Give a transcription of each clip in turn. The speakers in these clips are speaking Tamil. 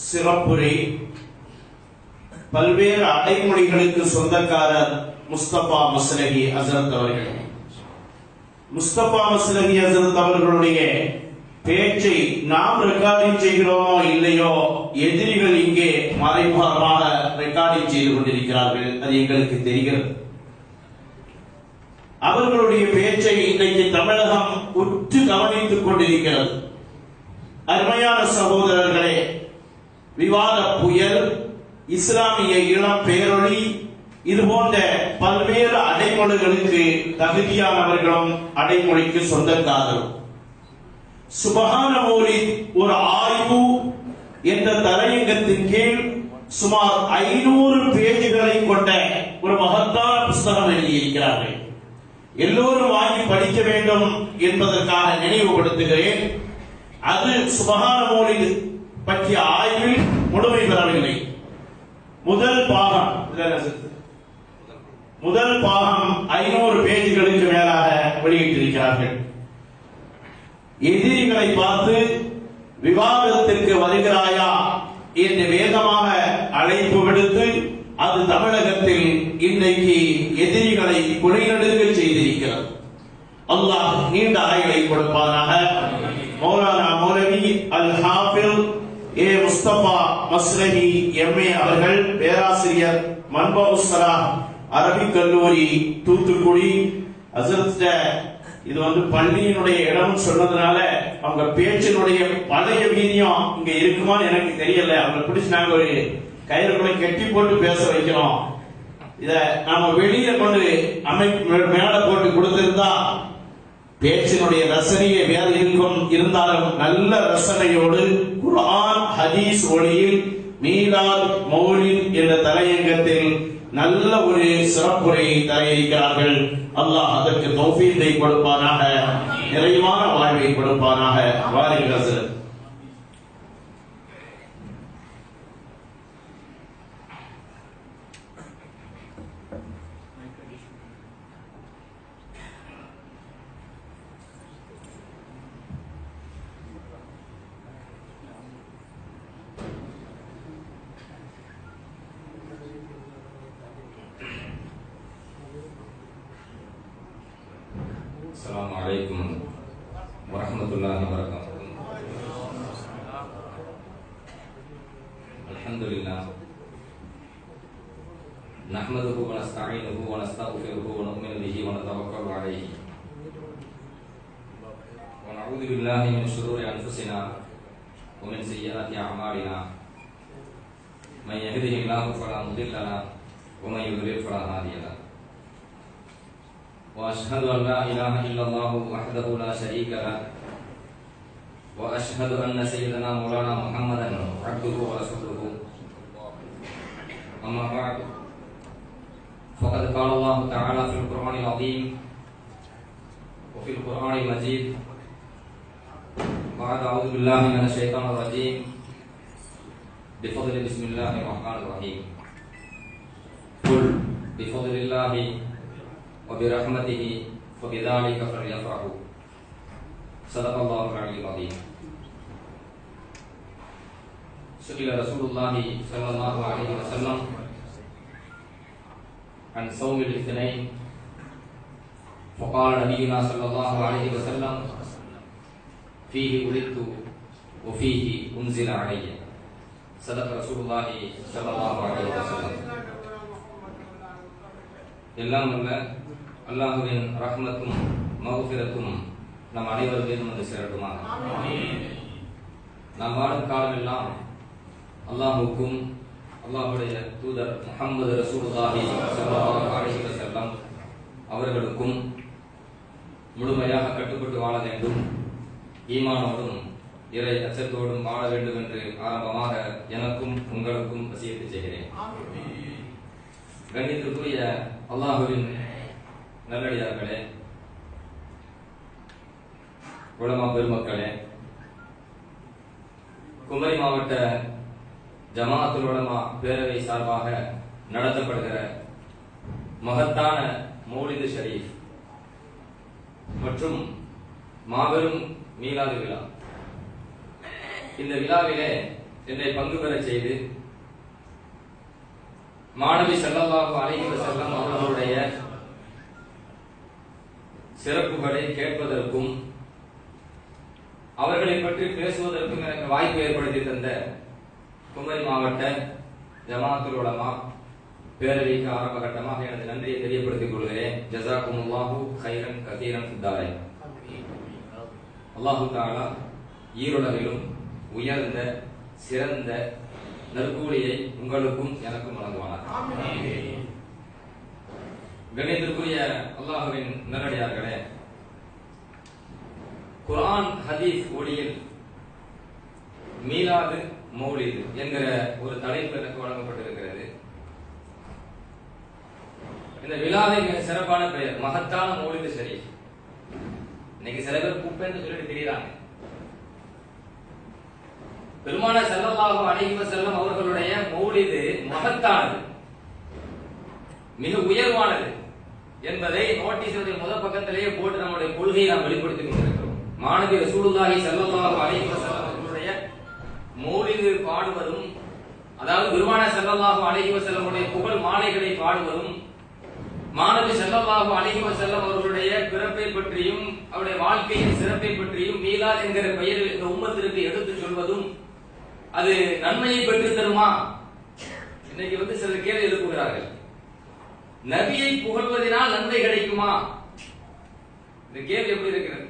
சிறப்புரை பல்வேறு அடைமொழிகளுக்கு சொந்தக்காரர் முஸ்தபா மஸ்லஹி ஹஸரத் அவர்கள். முஸ்தபா மஸ்லஹி ஹஸரத் அவர்களுடைய பேச்சை நாம் ரெக்கார்டிங் செய்கிறோமோ இல்லையோ, எதிரிகள் இங்கே மறைமுகமாக ரெக்கார்டிங் செய்து கொண்டிருக்கிறார்கள். அது எங்களுக்கு தெரிகிறது. அவர்களுடைய பேச்சை இன்றைக்கு தமிழகம் உற்று கவனித்துக் கொண்டிருக்கிறது. அருமையான சகோதரர்களே, விவாத புயல், இஸ்லாமிய இளம் பேரொளி, இது போன்ற பல்வேறு அடைமொழிகளுக்கு தகுதியானவர்களும் அடைமொழிக்கு சொந்தக்காரரும். சுபஹான மௌலித் ஒரு ஆய்வு என்ற தலையங்கத்தின் கீழ் சுமார் 500 பேஜ்களை கொண்ட ஒரு மகத்தான புஸ்தகம் எழுதியிருக்கிறார்கள். எல்லோரும் வாங்கி படிக்க வேண்டும் என்பதற்காக நினைவுபடுத்துகிறேன். அது சுபஹான மௌலித் பற்றிய ஆய்வில் முழுமை பெறவில்லை. முதல் பாகம் 500 பேஜ்களுக்கு மேலாக வெளியிட்டிருக்கிறார்கள். எதிரிகளை பார்த்து விவாதத்திற்கு வருகிறாயா என்று வேகமாக அழைப்பு விடுத்து அது தமிழகத்தில் இன்றைக்கு எதிரிகளை குறைநடுங்க செய்திருக்கிறது. அல்லாஹ் நீண்ட ஆயுளை கொடுப்பானாக. மௌலானா மௌலவி அல் ஹாஃபில் ஏ முஸ்தபா மஸ்லஹி எம்ஏ அவர்கள், பேராசிரியர் மன்பவுஸ்ஸலா அரபிக் கல்லூரி தூத்துக்குடி. இது பள்ளியினுடைய இடம் சொன்னதுனால அவங்க பேச்சினுடைய பழைய வீரியம் இங்க இருக்குமான்னு எனக்கு தெரியல. அவங்க பிடிச்சு நாங்க ஒரு கயிறுகளை கட்டி போட்டு பேச வைக்கிறோம். இத நாம வெளியில கொண்டு மேல போட்டு கொடுத்திருந்தா பேச்சினுடைய ரசனையை வேறு இருந்தாலும் நல்ல ரசனையோடு குர்ஆன் ஹதீஸ் ஒளியில் மீலாத் மௌலித் என்ற தலையங்கத்தில் நல்ல ஒரு சிறப்புரையை தர அல்லாஹ் அதற்கு தௌஃபீகை கொடுப்பானாக, நிறைவான வாழ்வை கொடுப்பானாக. வாருங்கள் ஹஸரத். السلام عليكم ورحمة الله وبركاته. الحمد لله نحمده ونستعينه ونستغفره ونؤمن به ونتوكل عليه ونعوذ بالله من شرور أنفسنا ومن سيئات أعمالنا من يهده الله فلا مضل له ومن يضلل فلا هادي له وأشهد أن لا إله إلا الله وحده لا شريك له وأشهد أن سيدنا مولانا محمدا عبده ورسوله. أما بعد فقد قال الله تعالى في القرآن العظيم وفي القرآن المجيد بعد أعوذ بالله من الشيطان الرجيم بفضل بسم الله الرحمن الرحيم قل بفضل الله وبرحمته فبذلك فليفرحوا صدق الله العلي العظيم. سئل رسول الله صلى الله عليه وسلم عن صوم الاثنين فقال نبينا صلى الله عليه وسلم فيه ولدت وفيه أنزل علي صدق رسول الله صلى الله عليه وسلم. எல்லாம் அல்ல அல்லாஹ்வின் ரஹ்மத்தும் மக்ஃபிரத்தும் நம் அனைவர் மீதும் வந்து சேரட்டுமாக. நாம் வாழும் காலமெல்லாம் அல்லாஹ்வுக்கும் அல்லாஹ்வுடைய தூதர் முஹம்மது ரசூலுல்லாஹி ஸல்லல்லாஹு அலைஹி வஸல்லம் அவர்களுக்கும் முழுமையாக கட்டுப்பட்டு வாழ வேண்டும், ஈமானோடும் இறை அச்சத்தோடும் வாழ வேண்டும் என்று ஆரம்பமாக எனக்கும் உங்களுக்கும் வசியத்து செய்கிறேன். கண்ணியத்திற்குரிய அல்லாஹ்வின் நல்லடியார்களே, உலமா பெருமக்களே, குமரி மாவட்ட ஜமாஅத்துல் உலமா பேரவை சார்பாக நடத்தப்படுகிற மகத்தான மௌலிது ஷரீஃப் மற்றும் மாபெரும் மீலாது விழா, இந்த விழாவிலே என்னை பங்கு பெறச் செய்து மாணவி ஸல்லல்லாஹு அலைஹி வஸல்லம் அவர்களுடைய சிறப்புகளை கேட்பதற்கும் அவர்களை பற்றி பேசுவதற்கும் எனக்கு வாய்ப்பு ஏற்படுத்தி தந்த குமரி மாவட்ட ஜமாஅத்துல் உலமா பேரவைக்கு ஆரம்ப கட்டமாக எனது நன்றியை தெரியப்படுத்திக் கொள்கிறேன். ஜஸாக்குமுல்லாஹு கைரன் கதீரன் ஃபித்தாரை. அல்லாஹு தஆலா ஈருலகிலும் உயர்ந்த சிறந்த நற்கூலியை உங்களுக்கும் எனக்கும் வழங்குவானார். கண்ணியத்திற்குரிய அல்லாஹ்வின் நல்லடியார்களே, குர்ஆன் ஹதீஸ் ஒளியில் மீலாது மௌலிது என்கிற ஒரு தலைப்பு எனக்கு வழங்கப்பட்டிருக்கிறது. இந்த விழாவை மிக சிறப்பான பெயர் மகத்தான மௌலிது ஷரீஃப். இன்னைக்கு சில பேர் குப்பைன்னு சொல்லிட்டு தெரியுறாங்க. பெருமானார் ஸல்லல்லாஹு அலைஹி வஸல்லம் அவர்களுடைய மௌலிது மகத்தானது, மிக உயர்வானது என்பதை நோட்டீஸுடைய முதல் பக்கத்திலேயே போட்டு நம்முடைய கொள்கையை நாம் வெளிப்படுத்திக் கொண்டிருக்கிறோம். மாணவி ரசூலுல்லாஹி ஸல்லல்லாஹு அலைஹி வஸல்லம் அவர்களுடைய மௌலிது பாடுவதும், அதாவது பெருமானார் ஸல்லல்லாஹு அலைஹி வஸல்லமுடைய புகழ் மாலைகளை பாடுவதும், மாணவி ஸல்லல்லாஹு அலைஹி வஸல்லம் அவர்களுடைய பிறப்பை பற்றியும் அவருடைய வாழ்க்கையின் சிறப்பை பற்றியும் மீலாத் என்கிற பெயரில் இந்த உம்மத்திற்கு எடுத்துச் சொல்வதும் அது நன்மையை பெற்று தருமா? இன்னைக்கு சிலர் கேள்வி எழுப்புகிறார்கள், நபியை புகழ்வதனால் நன்மை கிடைக்குமா? இந்த கேள்வி எப்படி இருக்கிறது?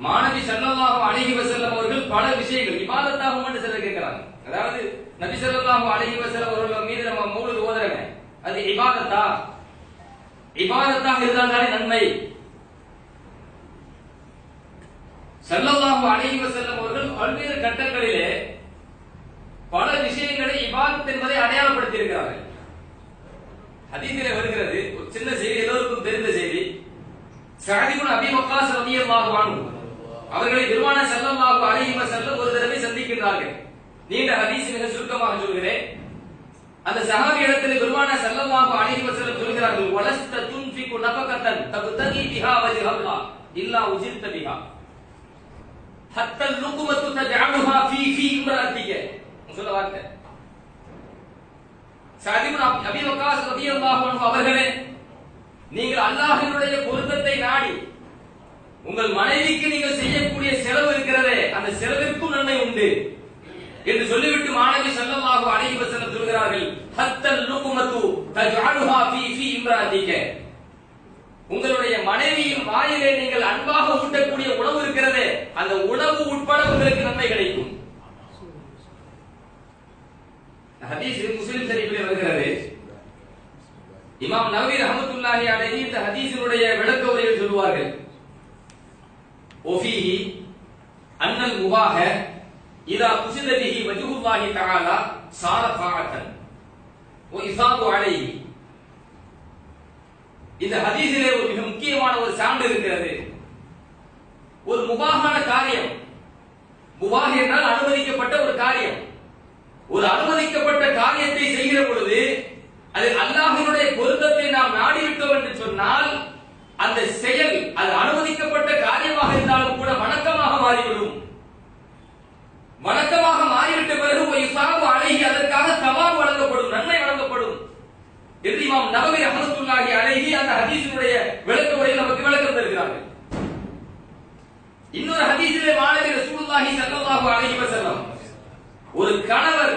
மாணவி ஸல்லல்லாஹு அலைஹி வஸல்லம் அவர்கள் பல விஷயங்கள் இபாதத்தாகும் என்று சிலர் கேட்கிறாங்க. அதாவது நபி ஸல்லல்லாஹு அலைஹி வஸல்லம் அவர்கள் மீது நம்ம மௌலித் ஓதுறோமே, அது இபாதத்தா? இபாதத்தாக இருந்தால்தானே நன்மை. ஸல்லல்லாஹு அலைஹி வஸல்லம் அவர்கள் பல்வேறு கட்டங்களிலே பல விஷயங்களை இபாதத் என்பதை அடையாளப்படுத்தி இருக்கிறார்கள். ஹதீஸிலே வருகிறது ஒரு சின்ன செய்தி, எல்லோருக்கும் தெரிந்த செய்தி. ஸஅத் இப்னு அபீ வக்காஸ் ரலியல்லாஹு அன்ஹு அவர்களை பெருமானார் ஸல்லல்லாஹு அலைஹி வஸல்லம் ஒரு தடவை சந்திக்கிறார்கள். நீண்ட ஹதீஸ் மிக சுருக்கமாக சொல்கிறேன். அந்த சஹாபி இடத்தில் பெருமானார் ஸல்லல்லாஹு அலைஹி வஸல்லம் சொல்கிறார்கள், வலஸ்த துன்ஃபிகு நஃபகத்தன் தப்தகி பிஹா வஜ்ஹல்லாஹ் இல்லா உஜிர்த பிஹா ஹத்தா லுக்மத்து தஜஅலுஹா ஃபீ இம்ராத்திக. சொல்ல வார்த்தை ஸஅத் இப்னு அபீ வக்காஸ் ரலியல்லாஹு அன்ஹு அவர்களே, நீங்கள் அல்லாஹ்வினுடைய பொருத்தத்தை நாடி உங்கள் மனைவிக்கு நீங்கள் செய்யக்கூடிய செலவு இருக்கிறதே, அந்த செலவிற்கும் நன்மை உண்டு என்று சொல்லிவிட்டு மாணவி ஸல்லல்லாஹு அலைஹி வஸல்லம் சொல்கிறார்கள், ஹத்தல் லுக்மத்து தஜஅலுஹா ஃபீ இம்ராத்திக. உங்களுடைய மனைவியின் வாயிலே நீங்கள் அன்பாக ஊட்டக்கூடிய உணவு இருக்கிறதே, அந்த உணவு உட்பட உங்களுக்கு நன்மை கிடைக்கும். ஹதீஸ் முஸ்லிம் ஷரீஃபிலே வருகிறது. இமாம் நவவி ரஹ்மத்துல்லாஹி அலைஹி இந்த ஹதீஸினுடைய விளக்க உரையில் சொல்வார்கள், ஒஃபீஹி அன்னல் முபாஹ இதா குஸித பிஹி வஜ்ஹுல்லாஹி தஆலா சார ஃபாஅத்தன் வ இஸாபு அலைஹி. இந்த ஹதீஸிலே ஒரு மிக முக்கியமான ஒரு சான்று இருக்கிறது. ஒரு முபாஹான காரியம், முபாஹ் என்றால் அனுமதிக்கப்பட்ட ஒரு காரியம், ஒரு அனுமதிக்கப்பட்ட காரியத்தை செய்கிற பொழுது அதில் அல்லாஹ்வினுடைய பொருத்தத்தை நாம் நாடிவிட்டோம் என்று சொன்னால் அந்த செயல் அது அனுமதிக்கப்பட்ட காரியமாக இருந்தாலும் கூட வணக்கமாக மாறிவிடும். வணக்கமாக மாறிவிட்ட பிறகு இசாபு அலைஹி அதற்காக தவாப் வழங்கப்படும், நன்மை வழங்கப்படும் என்று இமாம் நவவி ரஹ்மத்துல்லாஹி அலைஹி அந்த ஹதீஸினுடைய விளக்க உரையில் நமக்கு விளக்கம் தருகிறார்கள். இன்னொரு ஹதீஸிலே மாணவி ரசூலுல்லாஹி ஸல்லல்லாஹு அலைஹி வஸல்லம், ஒரு கணவர்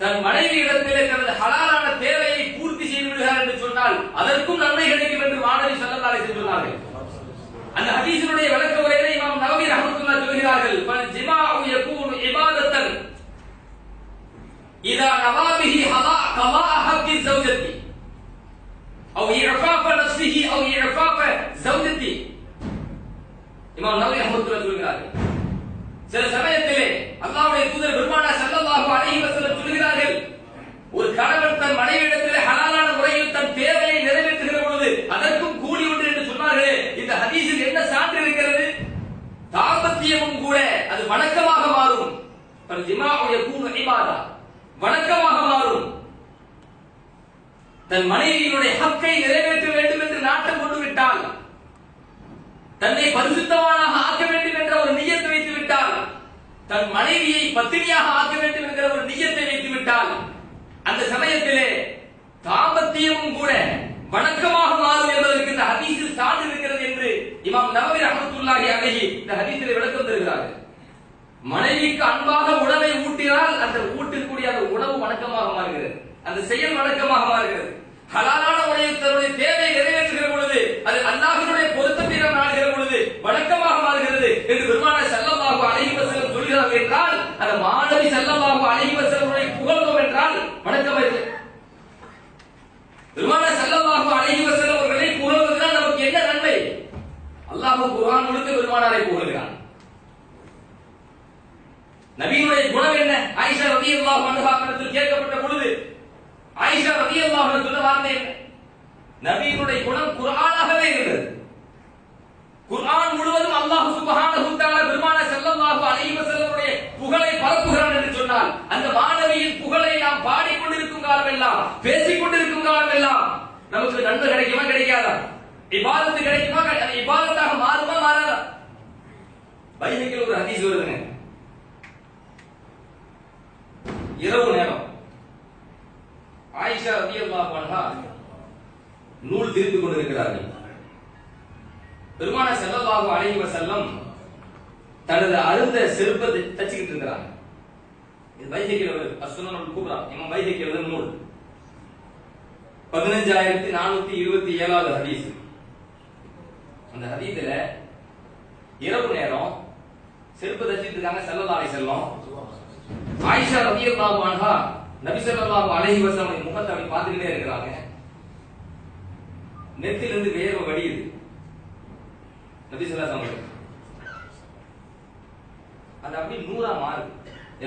தன் மனைவி இடத்திலே தனது ஹலாலான தேவையை பூர்த்தி செய்து விடுகிறார் என்று சொன்னால் அதற்கும் நன்மை கிடைக்கும் என்று மாணவி ஸல்லல்லாஹு அலைஹி வஸல்லம் சொன்னார்கள். அந்த ஹதீஸினுடைய விளக்க உரையிலே இமாம் நவவி ரஹ்மத்துல்லாஹி சொல்கிறார்கள், ஃபல் ஜிமாஉ யகூனு இபாதத்தன் இதா நவாபிஹி கலா ஹக்கி ஜௌஜத்தி அவ் இஃபாஃப நஃப்ஸிஹி அவ் இஃபாஃப ஜௌஜத்தி. இமாம் நவவி ரஹ்மத்துல்லாஹி சொல்கிறார்கள், சில சமயத்திலே அல்லாஹ்வுடைய தூதர் பெருமானார் ஸல்லல்லாஹு அலைஹி வஸல்லம் சொல்கிறார்கள், ஒரு கணவன் தன் மனைவியிடத்திலே ஹலாலான முறையில் தன் தேவையை நிறைவேற்றுகிற பொழுது அதற்கும் கூலி உண்டு என்று சொன்னார்களே, இந்த ஹதீஸில் என்ன சான்று இருக்கிறது? தாம்பத்தியமும் கூட அது வணக்கமாக மாறும். ஜிமாஉ யகூனு இபாதா, வணக்கமாக மாறும். தன் மனைவியினுடைய ஹக்கை நிறைவேற்ற வேண்டும் என்று நாட்டம் கொண்டு விட்டால், தன்னை பரிசுத்தமானாக ஆக்க வேண்டும் என்ற ஒரு நியத்து வைத்து விட்டால் தன் மனைவியை பத்தினியாக ஆக்க வேண்டும் என்கிற ஒரு நியத்தை வைத்து விட்டால் அந்த சமயத்திலே தாம்பத்தியமும் கூட வணக்கமாக மாறும் என்பதற்கு இந்த ஹதீஸில் சான்று இருக்கிறது என்று இமாம் நவவி ரஹ்மத்துல்லாஹி அலைஹி இந்த ஹதீஸில் விளக்கம் தருகிறார்கள். மனைவிக்கு அன்பாக உணவை ஊட்டினால் அந்த ஊட்டக்கூடிய அந்த உணவு வணக்கமாக மாறுகிறது, அந்த செயல் வணக்கமாக மாறுகிறது. ஹலாலான உணவை தன்னுடைய தேவையை நிறைவேற்றுகிற பொழுது அது அல்லாஹ்வினுடைய பொருத்தத்தை நாடுகிற பொழுது வணக்கமாக மாறுகிறது என்று பெருமானார் ஸல்லல்லாஹு அலைஹி வஸல்லம் சொல்கிறார் என்றால் அந்த மாணவி ஸல்லல்லாஹு அலைஹி வஸல்லம் புகழ்ந்தோம் என்றால் வணக்கமாக பெருமானார் ஸல்லல்லாஹு அலைஹி வஸல்லம் அவர்களை புகழ்வதனால் நமக்கு என்ன நன்மை? அல்லாஹ் குர்ஆன் முழுக்க பெருமானாரை புகழ்கிறான். நபியினுடைய குணம் என்ன? ஆயிஷா ரலியல்லாஹு அன்ஹா இடத்தில் கேட்கப்பட்ட பொழுது ஆயிஷா ரலியல்லாஹு அன்ஹா சொன்ன வார்த்தை என்ன? நபியினுடைய குணம் குர்ஆனாகவே இருந்தது. குர்ஆன் முழுவதும் அல்லாஹ் சுப்ஹானஹு வ தஆலா பெருமானார் ஸல்லல்லாஹு அலைஹி வஸல்லமுடைய புகழை பரப்புகிறான் என்று சொன்னால் அந்த மாணவியின் புகழை நாம் பாடிக்கொண்டிருக்கும் காலமெல்லாம் பேசிக் கொண்டிருக்கும் காலமெல்லாம் நமக்கு நன்மை கிடைக்குமா கிடைக்காதா? இபாதத்து கிடைக்குமா? இபாதத்தாக மாறுமா மாறாதா? பைஹிக்கில் ஒரு ஹதீஸ் வருதுங்க. இரவு நேரம் ஆயிஷா ரலியல்லாஹு அன்ஹா நூல் திருப்பிக் கொண்டிருக்கிறார்கள். பெருமானார் ஸல்லல்லாஹு அலைஹி வஸல்லம் தனது அருந்த செருப்பை தச்சிக்கிட்டு இருக்கிறாங்க. இது பைஹிக்கில் வருது. அஸ்ஸுனனுல் குப்ரா இமாம் பைஹிக்கி எழுதின நூல் 15427வது ஹதீஸ். அந்த ஹதீஸ்ல இரவு நேரம் செருப்பு தச்சிட்டு இருக்காங்க ஸல்லல்லாஹு அலைஹி வஸல்லம். ஆயிஷா ரலியல்லாஹு அன்ஹா நபி ஸல்லல்லாஹு அலைஹி வஸல்லம் முகத்தை அப்படி பார்த்துக்கிட்டே இருக்கிறாங்க. நெத்திலிருந்து வேர்வை வடியுது. நபி ஸல்லல்லாஹு அலைஹி வஸல்லம் அது அப்படி நூறா மாறுது.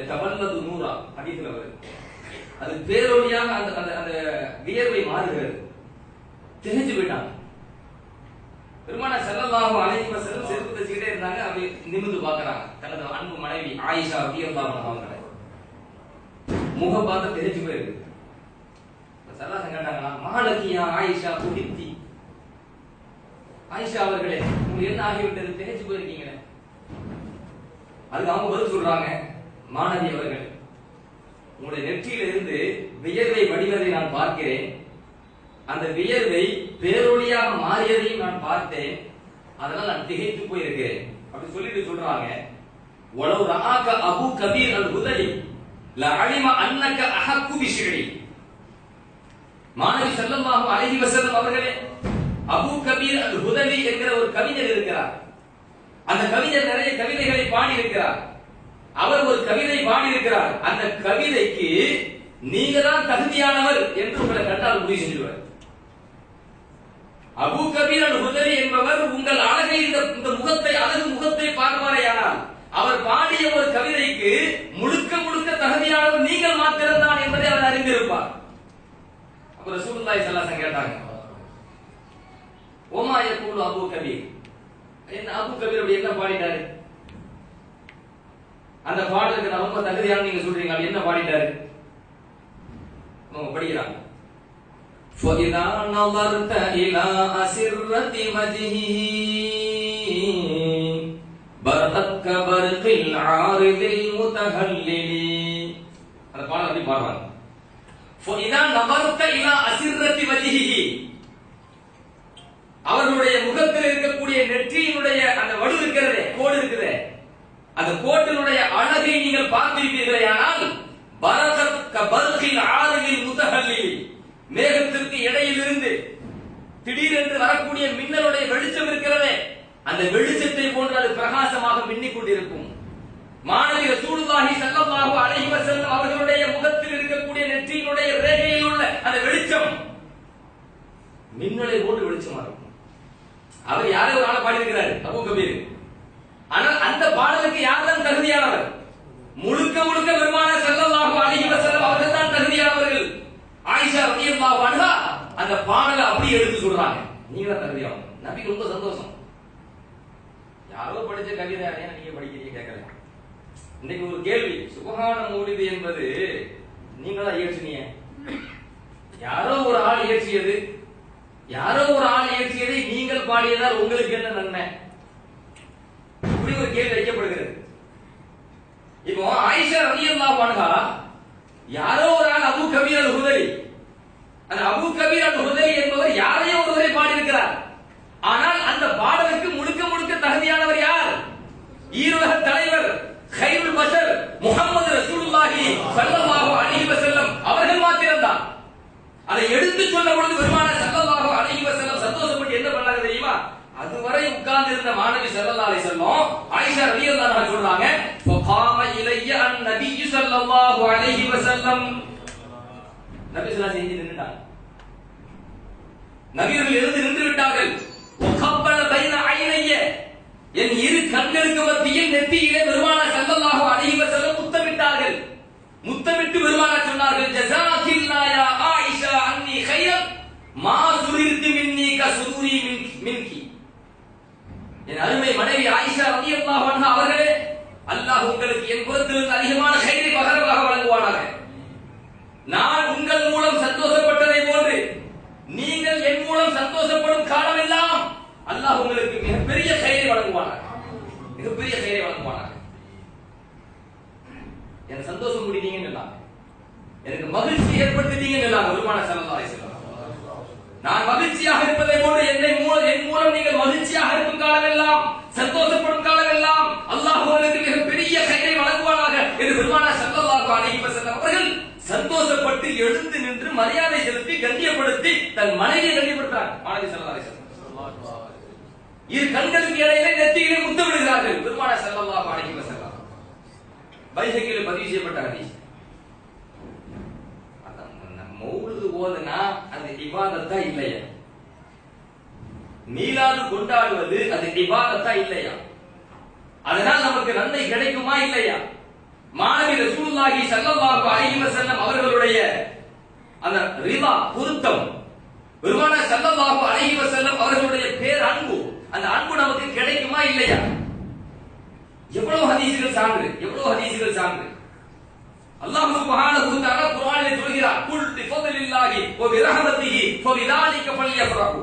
தவல்லது நூறா ஹதீஸ்ல வருது. அது பேரொழியாக அந்த அந்த வியர்வை மாறுகிறது. தெரிஞ்சு போயிட்டாங்க. பெருமானார் ஸல்லல்லாஹு அலைஹி வஸல்லம் செருப்பு தச்சிக்கிட்டே இருந்தாங்க. அப்படி நிமிர்ந்து பார்க்கறாங்க தனது அன்பு மனைவி ஆயிஷா ரலியல்லாஹு அன்ஹா முக பார்த்து தெரிஞ்சு போயிருக்கு. சல்லல்லாஹு கேட்டாங்களா, மாலகியா ஆயிஷா புதித்தி, ஆயிஷா அவர்களே உங்களுக்கு என்ன ஆகிவிட்டது, தெரிஞ்சு போயிருக்கீங்களே. அதுக்கு அவங்க பதில் சொல்றாங்க, மாணவி அவர்கள் உங்களுடைய நெற்றியில இருந்து வியர்வை வடிவதை நான் பார்க்கிறேன், அந்த வியர்வை பேரொழியாக மாறியதையும் நான் பார்த்தேன், அதனால நான் திகைத்து போயிருக்கிறேன் அப்படி சொல்லிட்டு சொல்றாங்க. வலவு ரஆக அபூ கபீர் அல் ஹுதலி லஅலிம அன்னக அஹக்கு பிஷ்ரி. மாணவி ஸல்லல்லாஹு அலைஹி வஸல்லம் அவர்களே, அபூ கபீர் அல் ஹுதலி என்கிற ஒரு கவிஞர் இருக்கிறார். அந்த கவிஞர் நிறைய கவிதைகளை பாடி இருக்கிறார். அவர் ஒரு கவிதை பாடி இருக்கிறார். அந்த கவிதைக்கு நீங்க தான் தகுதியானவர் என்று உங்களை கண்டால் முடிவு செஞ்சுவார். அபூ கபீர் அல் ஹுதலி என்பவர் உங்கள் அழகை இந்த முகத்தை அழகு முகத்தை பார்ப்பாரையானால் அவர் பாடிய ஒரு கவிதைக்கு முழுக்க முழுக்க தகுதியானவர் நீங்கள் மாத்திரம்தான் என்பதை அவர் அறிந்திருப்பார். அப்ப ரசூலுல்லாஹி ஸல்லல்லாஹு அலைஹி வஸல்லம் கேட்டாங்க, ஓமா யகூலு அபூ கபீர், என்ன அபூ கபீர் அப்படி என்ன பாடிட்டாரு? அந்த பாடலுக்கு நான் ரொம்ப தகுதியான நீங்க சொல்றீங்க, அப்படி என்ன பாடிட்டாரு? படிக்கிறாங்க. فَإِذَا نَظَرْتَ إِلَى أَسِرَّةِ وَجْهِهِ بَرْقَتْ كَبَرْقِ الْعَارِضِ الْمُتَهَلِّلِ. அந்த பாடல் அப்படி பாடுறாங்க. فَإِذَا نَظَرْتَ إِلَى أَسِرَّةِ وَجْهِهِ, அவர்களுடைய முகத்தில் இருக்கக்கூடிய நெற்றியினுடைய அந்த வடு இருக்கிறதே, கோடு இருக்கிறதே, அந்த கோட்டினுடைய அழகை நீங்கள் பார்த்திருப்பீர்களேயானால் பரகத் கபர்கில் ஆரில் முத்தஹல்லில், மேகத்திற்கு இடையிலிருந்து திடீரென்று வரக்கூடிய மின்னலுடைய வெளிச்சம் இருக்கிறதே, அந்த வெளிச்சத்தை போன்று அது பிரகாசமாக மின்னிக் கொண்டிருக்கும். மாணவி ரசூலுல்லாஹி ஸல்லல்லாஹு அலைஹி வஸல்லம் அவர்களுடைய முகத்தில் இருக்கக்கூடிய நெற்றியினுடைய ரேகையில் உள்ள அந்த வெளிச்சம் மின்னலை போன்று வெளிச்சமா இருக்கும். அவர் யாரோ ஒரு ஆளை பாடி இருக்கிறாரு அபூ கபீர். ஆனால் அந்த பாடலுக்கு யார் தான் தகுதியானவர்? முழுக்க முழுக்க பெருமானார் ஸல்லல்லாஹு அலைஹி வஸல்லம் அவர்கள் தான் தகுதியானவர்கள். ஆயிஷா ரலியல்லாஹு அன்ஹா அந்த பாடலை அப்படியே எடுத்து சொல்றாங்க, நீங்க தான் தகுதியானவங்க. நபிக்கு ரொம்ப சந்தோஷம். யாரோ படிச்ச கவிதை ஏன் நீங்க படிக்கிறீங்க கேட்கல. இன்னைக்கு ஒரு கேள்வி, சுப்ஹான மௌலிது என்பது நீங்க தான் இயற்றினீங்க, யாரோ ஒரு ஆள் இயற்றியது, யாரோ ஒரு ஆள் இயற்றியதை நீங்கள் பாடியதால் உங்களுக்கு என்ன நன்மை? இப்படி ஒரு கேள்வி வைக்கப்படுகிறது. இப்போ ஆயிஷா ரலியல்லாஹு அன்ஹா யாரோ ஒரு ஆள் அபூ கபீர் அல் ஹுதலி, அந்த அபூ கபீர் அல் ஹுதலி என்பவர் யாரையோ ஒருவரை பாடி இருக்கிறார். ஆனால் அந்த பாடலுக்கு முழுக்க முழுக்க தகுதியானவர் யார்? ஈருலக தலைவர் கைருல் பஷர் முஹம்மது ரசூலுல்லாஹி ஸல்லல்லாஹு அலைஹி வஸல்லம் அவர்கள் மாத்திரம்தான். அதை எடுத்து சொன்ன பொழுது பெருமானார் ஸல்லல்லாஹு அலைஹி வஸல்லம் சந்தோஷப்பட்டு என்ன பண்ணாங்க தெரியுமா? அதுவரை உட்கார்ந்து இருந்த மாணவி ஸல்லல்லாஹு அலைஹி வஸல்லம் ஆயிஷா ரலியல்லாஹு அன்ஹா சொல்றாங்க, ஃபகாம இலைய அன் நபி ஸல்லல்லாஹு அலைஹி வஸல்லம். நபி ஸல்லல்லாஹு அலைஹி வஸல்லம் நின்னுட்டாங்க. நபிகள் எழுந்து நின்று விட்டார்கள். வகப்பல பைன ஐனைய, என் இரு கண்களுக்கு மத்தியில் நெத்தியிலே பெருமானார் ஸல்லல்லாஹு அலைஹி வஸல்லம் முத்தமிட்டார்கள். முத்தமிட்டு பெருமானார் சொன்னார்கள், ஜஸாகில்லா யா ஆயிஷா அன்னி கைரன் மா சுரிர்து மின்னி கசுரி மின்கி. என் அருமை மனைவி ஆயிஷா ரலியல்லாஹு அன்ஹா அவர்களே, அல்லாஹ் உங்களுக்கு என் புறத்திலிருந்து அதிகமான கைரை பகரமாக வழங்குவானாக. நான் உங்கள் மூலம் சந்தோஷப்பட்டதை போன்று நீங்கள் என் மூலம் சந்தோஷப்படும் காலமெல்லாம் அல்லாஹ் உங்களுக்கு மிகப்பெரிய கைரை வழங்குவானாக, மிகப்பெரிய கைரை வழங்குவானாக. எனக்கு சந்தோஷம் முடித்தீங்கன்னு சொன்னாங்க, எனக்கு மகிழ்ச்சி ஏற்படுத்திட்டீங்கன்னு சொன்னாங்க பெருமானார் ஸல்லல்லாஹு அலைஹி வஸல்லம். நான் மகிழ்ச்சியாக இருப்பதை போன்று என் மூலம் நீங்கள் மகிழ்ச்சியாக இருக்கும் காலமெல்லாம், சந்தோஷப்படும் காலமெல்லாம் அல்லாஹ் உங்களுக்கு மிகப்பெரிய கைரை வழங்குவானாக என்று பெருமானார் ஸல்லல்லாஹு அலைஹி வஸல்லம் அவர்கள் சந்தோஷப்பட்டு எழுந்து நின்று மரியாதை செலுத்தி கண்ணியப்படுத்தி தன் மனைவியை கண்ணியப்படுத்துறாங்க. மாணவி ஸல்லல்லாஹு அலைஹி வஸல்லம் இரு கண்களுக்கு இடையிலே நெத்தியிலே முத்தமிடுகிறார்கள் பெருமானார் ஸல்லல்லாஹு அலைஹி வஸல்லம். பைஹக்கியில் பதிவு செய்யப்பட்ட ஹதீஸ். மௌலிது ஓதுனா அது இபாதத்தா இல்லையா? மீலாது கொண்டாடுவது அது இபாதத்தா இல்லையா? அதனால் நமக்கு நன்மை கிடைக்குமா இல்லையா? மாணவி ரசூலுல்லாஹி ஸல்லல்லாஹு அலைஹி வஸல்லம் அவர்களுடைய அந்த ரிதா பொருத்தம், பெருமானார் ஸல்லல்லாஹு அலைஹி வஸல்லம் அவர்களுடைய பேர் அன்பு, அந்த அன்பு நமக்கு கிடைக்குமா இல்லையா? எவ்வளவு ஹதீஸ்கள் சான்று, எவ்வளவு ஹதீஸ்கள் சான்று. அல்லாஹ் சுப்ஹானஹு வ தஆலா குர்ஆனில் சொல்கிறார், குல் பிஃதலில்லாஹி வ பிரஹமத்திஹி ஃபபிதாலிக ஃபல்யஃப்ரஹு.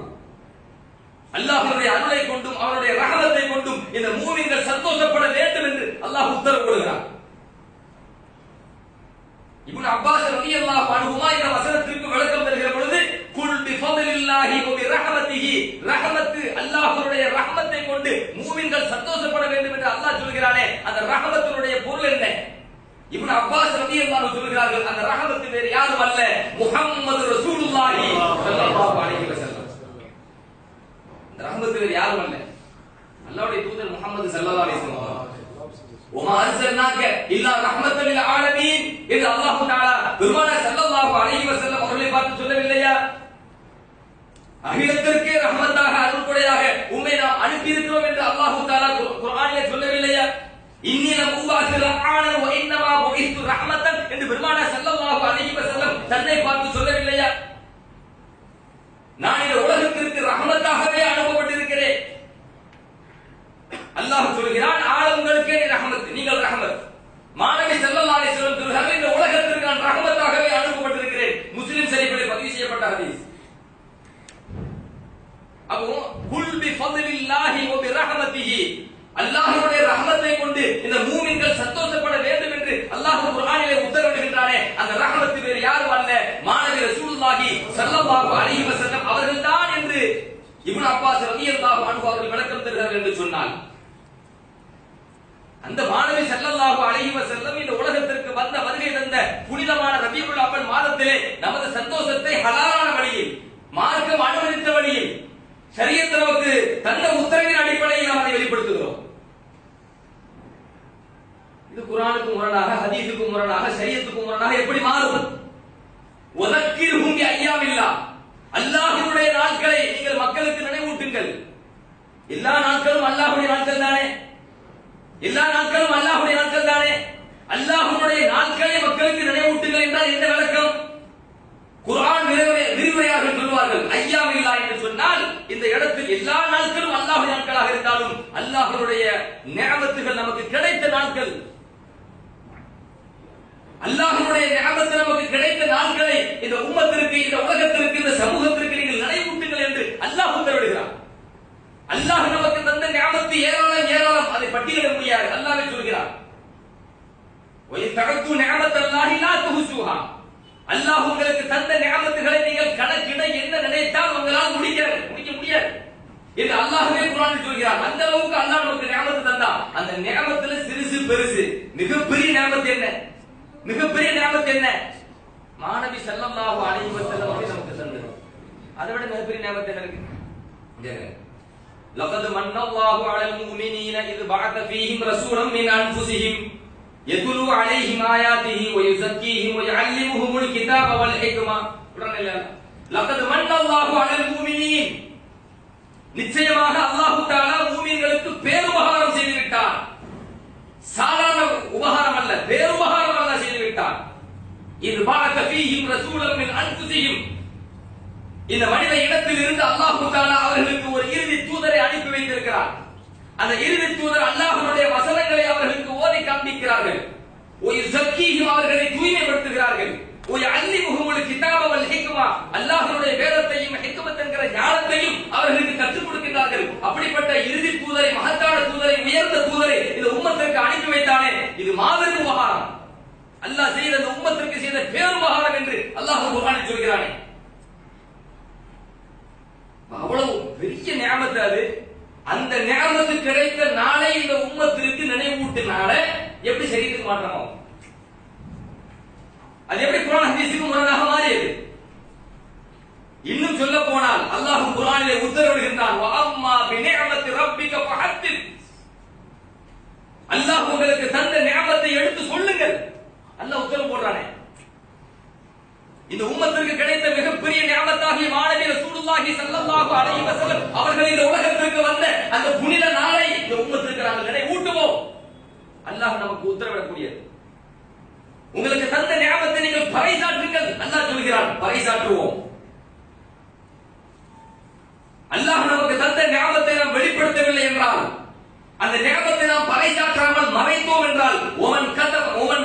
அல்லாஹ்வுடைய அருளை கொண்டும் அவருடைய ரஹமத்தை கொண்டும் இந்த மூமின்கள் சந்தோஷப்பட வேண்டும் என்று அல்லாஹ் உத்தரவு கொடுக்கிறார். இப்னு அப்பாஸ் ரலியல்லாஹு அன்ஹுமா இந்த வசனத்திற்கு விளக்கம் தருகிற பொழுது, குல் பிஃதலில்லாஹி வ பிரஹமத்திஹி, ரஹமத் அல்லாஹ்வுடைய ரஹமத்தை கொண்டு மூமின்கள் சந்தோஷப்பட வேண்டும் என்று அல்லாஹ் சொல்கிறானே, அந்த ரஹமத்தினுடைய பொருள் என்ன? இப்னு அப்பாஸ் ரலியல்லாஹு அன்ஹு சொல்கிறார்கள், அந்த ரஹமத் வேறு யாரும் அல்ல, முஹம்மது ரசூலுல்லாஹி ஸல்லல்லாஹு அலைஹி வஸல்லம். அந்த ரஹமத் வேறு யாரும் அல்ல, அல்லாஹ்வுடைய தூதர் முஹம்மது ஸல்லல்லாஹு அலைஹி வஸல்லம். وما ارسلناك الا رحمة للعالمين என்று அல்லாஹ் தஆலா பெருமானார் ஸல்லல்லாஹு அலைஹி வஸல்லம் அவர்களை பார்த்து சொல்லவில்லையா? அகிலத்திற்கே ரஹமத்தாக அருள்கொடையாக உம்மை நாம் அனுப்பி இருக்கிறோம் என்று அல்லாஹ் தஆலா குர்ஆனிலே சொல்லவில்லையா? இன்னி லம் உபாஸு ரஹ்மானன் வ இன்னமா புஇஸ்து ரஹ்மத்தன் என்று பெருமானார் ஸல்லல்லாஹு அலைஹி வஸல்லம் தன்னை பார்த்து சொல்லவில்லையா? நான் இந்த உலகத்திற்கு ரஹமத்தாகவே அனுப்பப்பட்டிருக்கிறேன். அல்லாஹ் சொல்கிறான், ஆலம்களுக்கே நீ ரஹமத், நீங்கள் ரஹமத். மாணவி ஸல்லல்லாஹு அலைஹி வஸல்லம் சொல்கிறார்கள், இந்த உலகத்திற்கு நான் ரஹமத்தாகவே அனுப்பப்பட்டிருக்கிறேன். முஸ்லிம் ஷரீஃபில் பதிவு செய்யப்பட்ட ஹதீஸ். அப்போ குல் பிஃதலில்லாஹி வ பிரஹமத்திஹி, அல்லாஹ்வுடைய ரஹமத்தை கொண்டு இந்த மூமின்கள் சந்தோஷப்பட வேண்டும் என்று அல்லாஹ் குர்ஆனிலே உத்தரவிடுகின்றானே, அந்த ரஹமத் வேறு யாரும் அல்ல, மாணவி ரசூலுல்லாஹி ஸல்லல்லாஹு அலைஹி வஸல்லம் அவர்கள்தான் என்று இப்னு அப்பாஸ் ரலியல்லாஹு அன்ஹு அவர்கள் விளக்கம் தருகிறார்கள் என்று சொன்னால், அந்த மாணவி ஸல்லல்லாஹு அலைஹி வஸல்லம் இந்த உலகத்திற்கு வந்த வருகை தந்த புனிதமான ரபியுல் அவ்வல் மாதத்திலே நமது சந்தோஷத்தை ஹலாலான வழியில், மார்க்கம் அனுமதித்த வழியில், ஷரியத் நமக்கு தந்த உத்தரவின் அடிப்படையில் நாம் அதை வெளிப்படுத்துகிறோம். இது குர்ஆனுக்கு முரணாக, ஹதீஸுக்கு முரணாக, ஷரியத்துக்கு முரணாக எப்படி மாறும்? வதக்கிர்ஹும் பி அய்யாமில்லாஹ், அல்லாஹ்வுடைய நாட்களை நீங்கள் மக்களுக்கு நினைவூட்டுங்கள். எல்லா நாட்களும் அல்லாஹ்வுடைய நாட்கள் தானே, எல்லா நாட்களும் அல்லாஹ்வுடைய நாட்கள் தானே. அல்லாஹ்வுடைய நாட்களை மக்களுக்கு நினைவூட்டுங்கள் என்றால் என்ன விளக்கம்? குர்ஆன் விரிவுரையாக சொல்வார்கள், ஐயாமில்லா என்று சொன்னால் இந்த இடத்தில் எல்லா நாட்களும் அல்லாஹ்வுடைய நாட்களாக இருந்தாலும் அல்லாஹ்வுடைய நிஅமத்துகள் நமக்கு கிடைத்த நாட்கள், அல்லாஹ்வுடைய நிஅமத்து நமக்கு கிடைத்த நாட்களை இந்த உம்மத்திற்கு, இந்த உலகத்திற்கு, இந்த சமூகத்திற்கு நீங்கள் நினைவூட்டுங்கள் என்று அல்லாஹ் உத்தரவிடுகிறார். அல்லாஹ் நமக்கு தந்த நிஅமத்து ஏராளம் ஏராளம், அதை பட்டியலிட முடியாது. அல்லாஹ்வே சொல்கிறார், وَيَتَعُدُّ نِعْمَةَ اللَّهِ لَا تُحْصُوهَا. அல்லாஹ் உங்களுக்கு தந்த நியமத்துகளை நீங்கள் கணக்கிட என்ன நினைத்தால் உங்களால் முடிக்க முடியாது என்று அல்லாஹ்வே குர்ஆனில் சொல்கிறார். அந்த அளவுக்கு அல்லாஹ் நமக்கு நியமத்து தந்தான். அந்த நியமத்துல சிறுசு பெருசு மிகப்பெரிய நியமத்து என்ன? மிகப்பெரிய நியமத்து என்ன? மாநபி ஸல்லல்லாஹு அலைஹி வஸல்லம் அவர்கள் நமக்கு தந்தது. அதை விட மிகப்பெரிய நியமத்து என்ன இருக்கு? لقد من الله على المؤمنين إذ بعث فيهم رسولا من أنفسهم يتلو عليهم آياته ويزكيهم ويعلمهم الكتاب والحكمة. لقد من الله على المؤمنين. நிச்சயமாக அல்லாஹ் தஆலா மூமின்களுக்கு பேருபகாரம் செய்து விட்டார். சாதாரண உபகாரம் அல்ல, பேருபகாரம் அல்லாஹ் செய்து விட்டார். இது بعث فيهم رسولا من أنفسهم. இந்த மனித இனத்தில் இருந்து அல்லாஹ் தஆலா அவர்களுக்கு ஒரு இறுதி தூதரை அனுப்பி வைத்திருக்கிறார். அந்த இறுதி தூதர் அல்லாஹ்வுடைய வசனங்களை அவர்களுக்கு ஓதி காண்பிக்கிறார்கள். ويزكيهم அவர்களை தூய்மைப்படுத்துகிறார்கள். ويعلمهم الكتاب والحكمة அல்லாஹ்வுடைய வேதத்தையும் ஹிக்மத் என்கிற ஞானத்தையும் அவர்களுக்கு கற்றுக் கொடுக்கிறார்கள். அப்படிப்பட்ட இறுதி தூதரை, மகத்தான தூதரை, உயர்ந்த தூதரை இந்த உம்மத்திற்கு அனுப்பி வைத்தானே, இது மாபெரும் உபகாரம். அல்லாஹ் செய்த இந்த உம்மத்திற்கு செய்த பேருபகாரம் என்று அல்லாஹ் குர்ஆனில் சொல்கிறானே, அவ்வளவு பெரிய நியமத்து அது. அந்த நியமத்து கிடைத்த நாளை இந்த உம்மத்திற்கு நினைவூட்டினால எப்படி சரீரத்துக்கு மாற்றமோ, அது எப்படி குர்ஆன் ஹதீஸுக்கு முரணாக மாறியது? இன்னும் சொல்ல போனால் அல்லாஹ் குர்ஆனிலே உத்தரவிடுகின்றான், வஅம்மா பிநிஅமத்தி ரப்பிக ஃபஹத்தித். அல்லாஹ் உங்களுக்கு தந்த நியமத்தை எடுத்து சொல்லுங்கள். அல்லாஹ் உத்தரவு போடுறானே. இந்த உம்மத்திற்கு கிடைத்த மிகப்பெரிய நியமத்தாகிய மாநபி ரசூலுல்லாஹி ஸல்லல்லாஹு அலைஹி வஸல்லம் அவர்கள் இந்த உலகத்திற்கு வந்த அந்த புனித நாளை இந்த உம்மத்திற்கு நாங்கள் நினைவூட்டுவோம். அல்லாஹ் நமக்கு உத்தரவிடக்கூடியது. உங்களுக்கு தந்த நியமத்தை நீங்கள் பறைசாற்றுங்கள். அல்லாஹ் சொல்கிறான், பறைசாற்றுவோம். அல்லாஹ் நமக்கு தந்த நியமத்தை நாம் வெளிப்படுத்தவில்லை என்றால், அந்த நியமத்தை நாம் பறைசாற்றாமல் மறைத்தோம் என்றால், ஒமன்